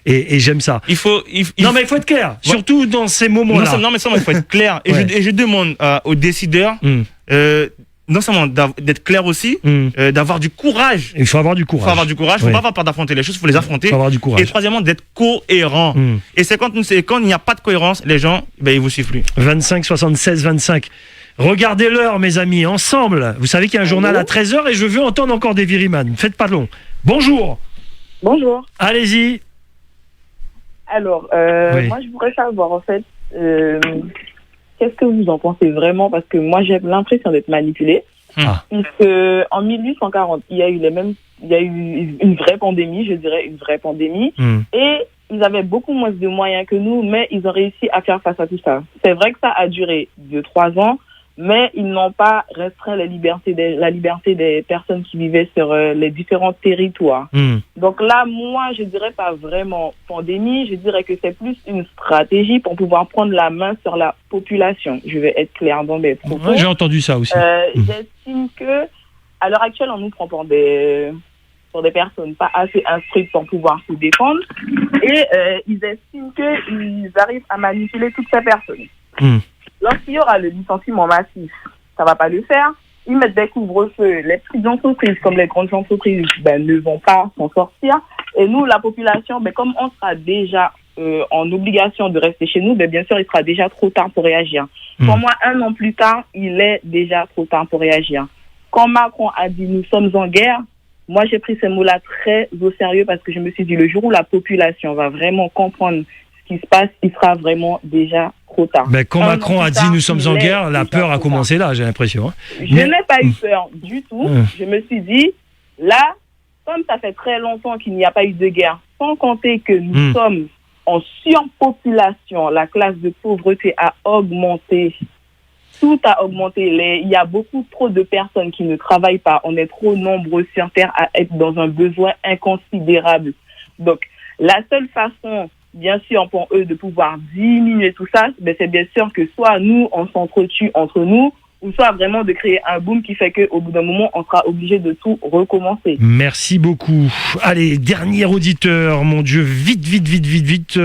et j'aime ça. Mais il faut être clair, surtout dans ces moments-là. Non mais il faut être clair et je demande aux décideurs non seulement d'être clair aussi, d'avoir du courage. Il faut avoir du courage. Il ne faut pas avoir peur d'affronter les choses, il faut les affronter. Il faut avoir du courage. Et troisièmement, d'être cohérent. Et c'est quand il n'y a pas de cohérence, les gens, ils vous suivent plus. 25 76 25. Regardez l'heure, mes amis, ensemble. Vous savez qu'il y a un journal à 13h et je veux entendre encore Davy Riemann. Faites pas long. Bonjour. Bonjour. Allez-y. Alors, moi, je voudrais savoir, en fait, qu'est-ce que vous en pensez vraiment? Parce que moi, j'ai l'impression d'être manipulée. Puisque en 1840, il y a eu une vraie pandémie, je dirais une vraie pandémie. Et ils avaient beaucoup moins de moyens que nous, mais ils ont réussi à faire face à tout ça. C'est vrai que ça a duré 2-3 ans, mais ils n'ont pas restreint la liberté des personnes qui vivaient sur les différents territoires. Donc là, moi, je dirais pas vraiment pandémie, je dirais que c'est plus une stratégie pour pouvoir prendre la main sur la population. Je vais être clair dans mes propos. Ouais, j'ai entendu ça aussi. J'estime que, à l'heure actuelle, on nous prend pour des personnes pas assez instruites pour pouvoir se défendre, et ils estiment qu'ils arrivent à manipuler toutes ces personnes. Lorsqu'il y aura le licenciement massif, ça va pas le faire. Ils mettent des couvre-feux. Les petites entreprises comme les grandes entreprises ne vont pas s'en sortir. Et nous, la population, comme on sera déjà en obligation de rester chez nous, bien sûr, il sera déjà trop tard pour réagir. Pour moi, 1 an plus tard, il est déjà trop tard pour réagir. Quand Macron a dit « nous sommes en guerre », moi, j'ai pris ces mots-là très au sérieux parce que je me suis dit, le jour où la population va vraiment comprendre ce qui se passe, il sera vraiment déjà trop tard. Quand Macron a dit « nous sommes en guerre », la peur a commencé là, j'ai l'impression. Hein. Je n'ai pas eu peur du tout. Je me suis dit, là, comme ça fait très longtemps qu'il n'y a pas eu de guerre, sans compter que nous sommes en surpopulation, la classe de pauvreté a augmenté. Tout a augmenté. Il y a beaucoup trop de personnes qui ne travaillent pas. On est trop nombreux sur Terre à être dans un besoin inconsidérable. Donc, la seule façon, bien sûr, pour eux de pouvoir diminuer tout ça, c'est bien sûr que soit nous, on s'entretue entre nous, ou soit vraiment de créer un boom qui fait qu'au bout d'un moment, on sera obligé de tout recommencer. Merci beaucoup. Allez, dernier auditeur, mon Dieu, vite,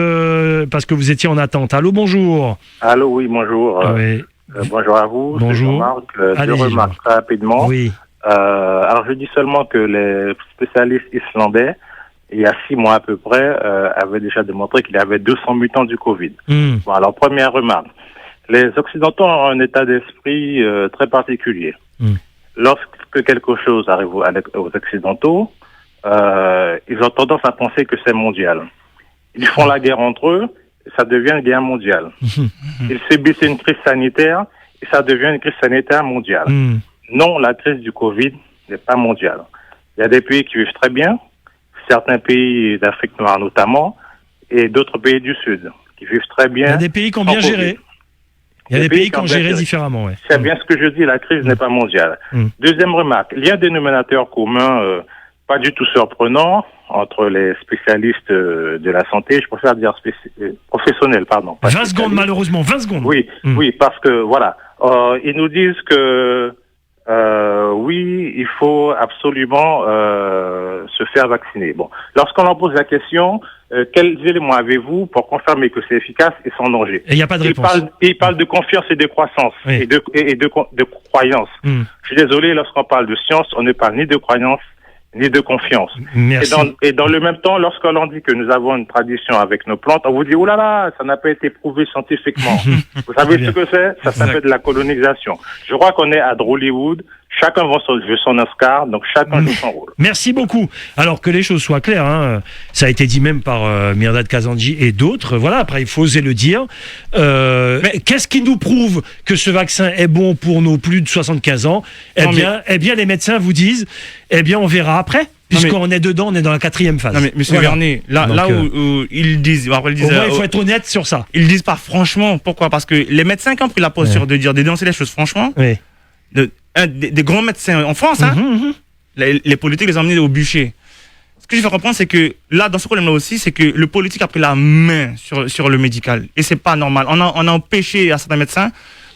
parce que vous étiez en attente. Allô, bonjour. Allô, oui, bonjour. Oui. Bonjour à vous. Bonjour. Deux remarques très rapidement. Oui. Alors, je dis seulement que les spécialistes islandais, il y a 6 mois à peu près, avaient déjà démontré qu'il y avait 200 mutants du Covid. Bon, alors, première remarque. Les Occidentaux ont un état d'esprit très particulier. Lorsque quelque chose arrive aux Occidentaux, ils ont tendance à penser que c'est mondial. Ils font la guerre entre eux, et ça devient une guerre mondiale. Ils subissent une crise sanitaire, et ça devient une crise sanitaire mondiale. Non, la crise du Covid n'est pas mondiale. Il y a des pays qui vivent très bien, certains pays d'Afrique noire notamment, et d'autres pays du Sud qui vivent très bien. Il y a des pays qui ont bien géré. Il y a des pays qui ont géré différemment. Ouais. C'est bien ce que je dis, la crise n'est pas mondiale. Deuxième remarque, il y a des dénominateurs communs pas du tout surprenants entre les spécialistes de la santé, je préfère dire professionnels, pardon. 20 secondes malheureusement, 20 secondes. Oui, parce que voilà, ils nous disent que oui, il faut absolument se faire vacciner. Bon, lorsqu'on leur pose la question, quels éléments avez-vous pour confirmer que c'est efficace et sans danger? Et il n'y a pas de réponse. Il parle de confiance et de croissance et de croyance. Je suis désolé, lorsqu'on parle de science, on ne parle ni de croyance ni de confiance. Merci. Et dans le même temps, lorsqu'on leur dit que nous avons une tradition avec nos plantes, on vous dit, oh là là, ça n'a pas été prouvé scientifiquement. Vous savez ce que c'est? Ça s'appelle de la colonisation. Je crois qu'on est à Hollywood. Chacun veut son Oscar, donc chacun joue son rôle. Merci beaucoup. Alors que les choses soient claires, hein, ça a été dit même par Mirdad Kazanji et d'autres. Voilà, après il faut oser le dire. Mais qu'est-ce qui nous prouve que ce vaccin est bon pour nos plus de 75 ans? Eh bien, les médecins vous disent, on verra après. Puisqu'on est dedans, on est dans la 4e phase. Non mais Monsieur Vernet, là où ils disent, après ils disent, il faut être honnête sur ça. Ils disent pas franchement. Pourquoi? Parce que les médecins qui ont pris la posture de dénoncer les choses franchement. Oui. Des grands médecins en France, les politiques les ont emmenés au bûcher. Ce que je veux comprendre, c'est que là, dans ce problème-là aussi, c'est que le politique a pris la main sur le médical. Et c'est pas normal. On a empêché à certains médecins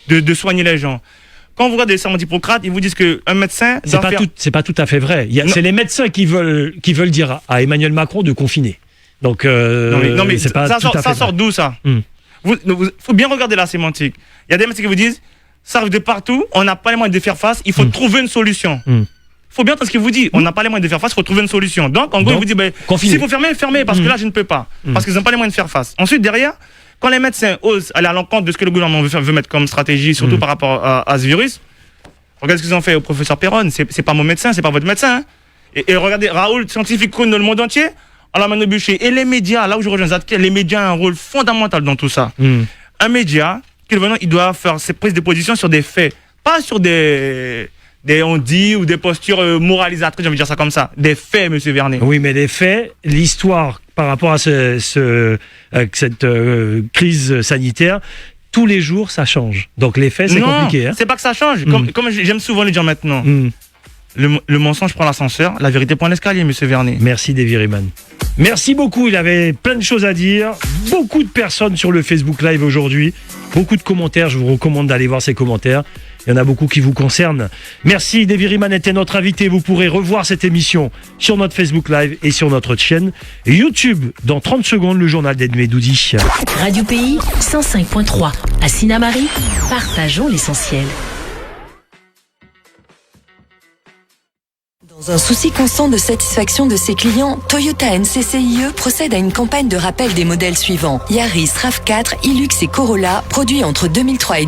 de soigner les gens. Quand vous regardez les serments d'Hippocrate, ils vous disent qu'un médecin... C'est pas tout à fait vrai. C'est les médecins qui veulent dire à Emmanuel Macron de confiner. Donc, non mais c'est pas ça tout à fait ça sort d'où, ça? Faut bien regarder la sémantique. Il y a des médecins qui vous disent... Ça arrive de partout, on n'a pas les moyens de faire face, il faut trouver une solution. Il faut bien entendre ce qu'il vous dit, on n'a pas les moyens de faire face, il faut trouver une solution. Donc, en gros, il vous dit, s'il faut fermer, fermez, parce que là, je ne peux pas. Parce qu'ils n'ont pas les moyens de faire face. Ensuite, derrière, quand les médecins osent aller à l'encontre de ce que le gouvernement veut mettre comme stratégie, surtout par rapport à ce virus, regardez ce qu'ils ont fait au professeur Perron, c'est pas mon médecin, c'est pas votre médecin. Hein. Et regardez, Raoul, scientifique connu dans le monde entier, on l'amène au bûcher. Et les médias, là où je rejoins Zadkiel, les médias ont un rôle fondamental dans tout ça. Un média, il doit faire ses prises de position sur des faits, pas sur des on-dit ou des postures moralisatrices, j'ai envie de dire ça comme ça. Des faits, Monsieur Vernet. Oui, mais les faits, l'histoire par rapport à cette crise sanitaire, tous les jours, ça change. Donc les faits, c'est compliqué. Non, c'est pas que ça change. Comme j'aime souvent le dire maintenant. Le mensonge prend l'ascenseur, la vérité prend l'escalier, Monsieur Vernet. Merci, Davy Riemann. Merci beaucoup, il avait plein de choses à dire. Beaucoup de personnes sur le Facebook Live aujourd'hui. Beaucoup de commentaires, je vous recommande d'aller voir ces commentaires. Il y en a beaucoup qui vous concernent. Merci, Davy Riemann était notre invité. Vous pourrez revoir cette émission sur notre Facebook Live et sur notre chaîne YouTube. Dans 30 secondes, le journal d'Edmé Doudi. Radio Pays, 105.3. À Sinamari, partageons l'essentiel. Dans un souci constant de satisfaction de ses clients, Toyota NCCIE procède à une campagne de rappel des modèles suivants. Yaris, RAV4, Hilux et Corolla, produits entre 2003 et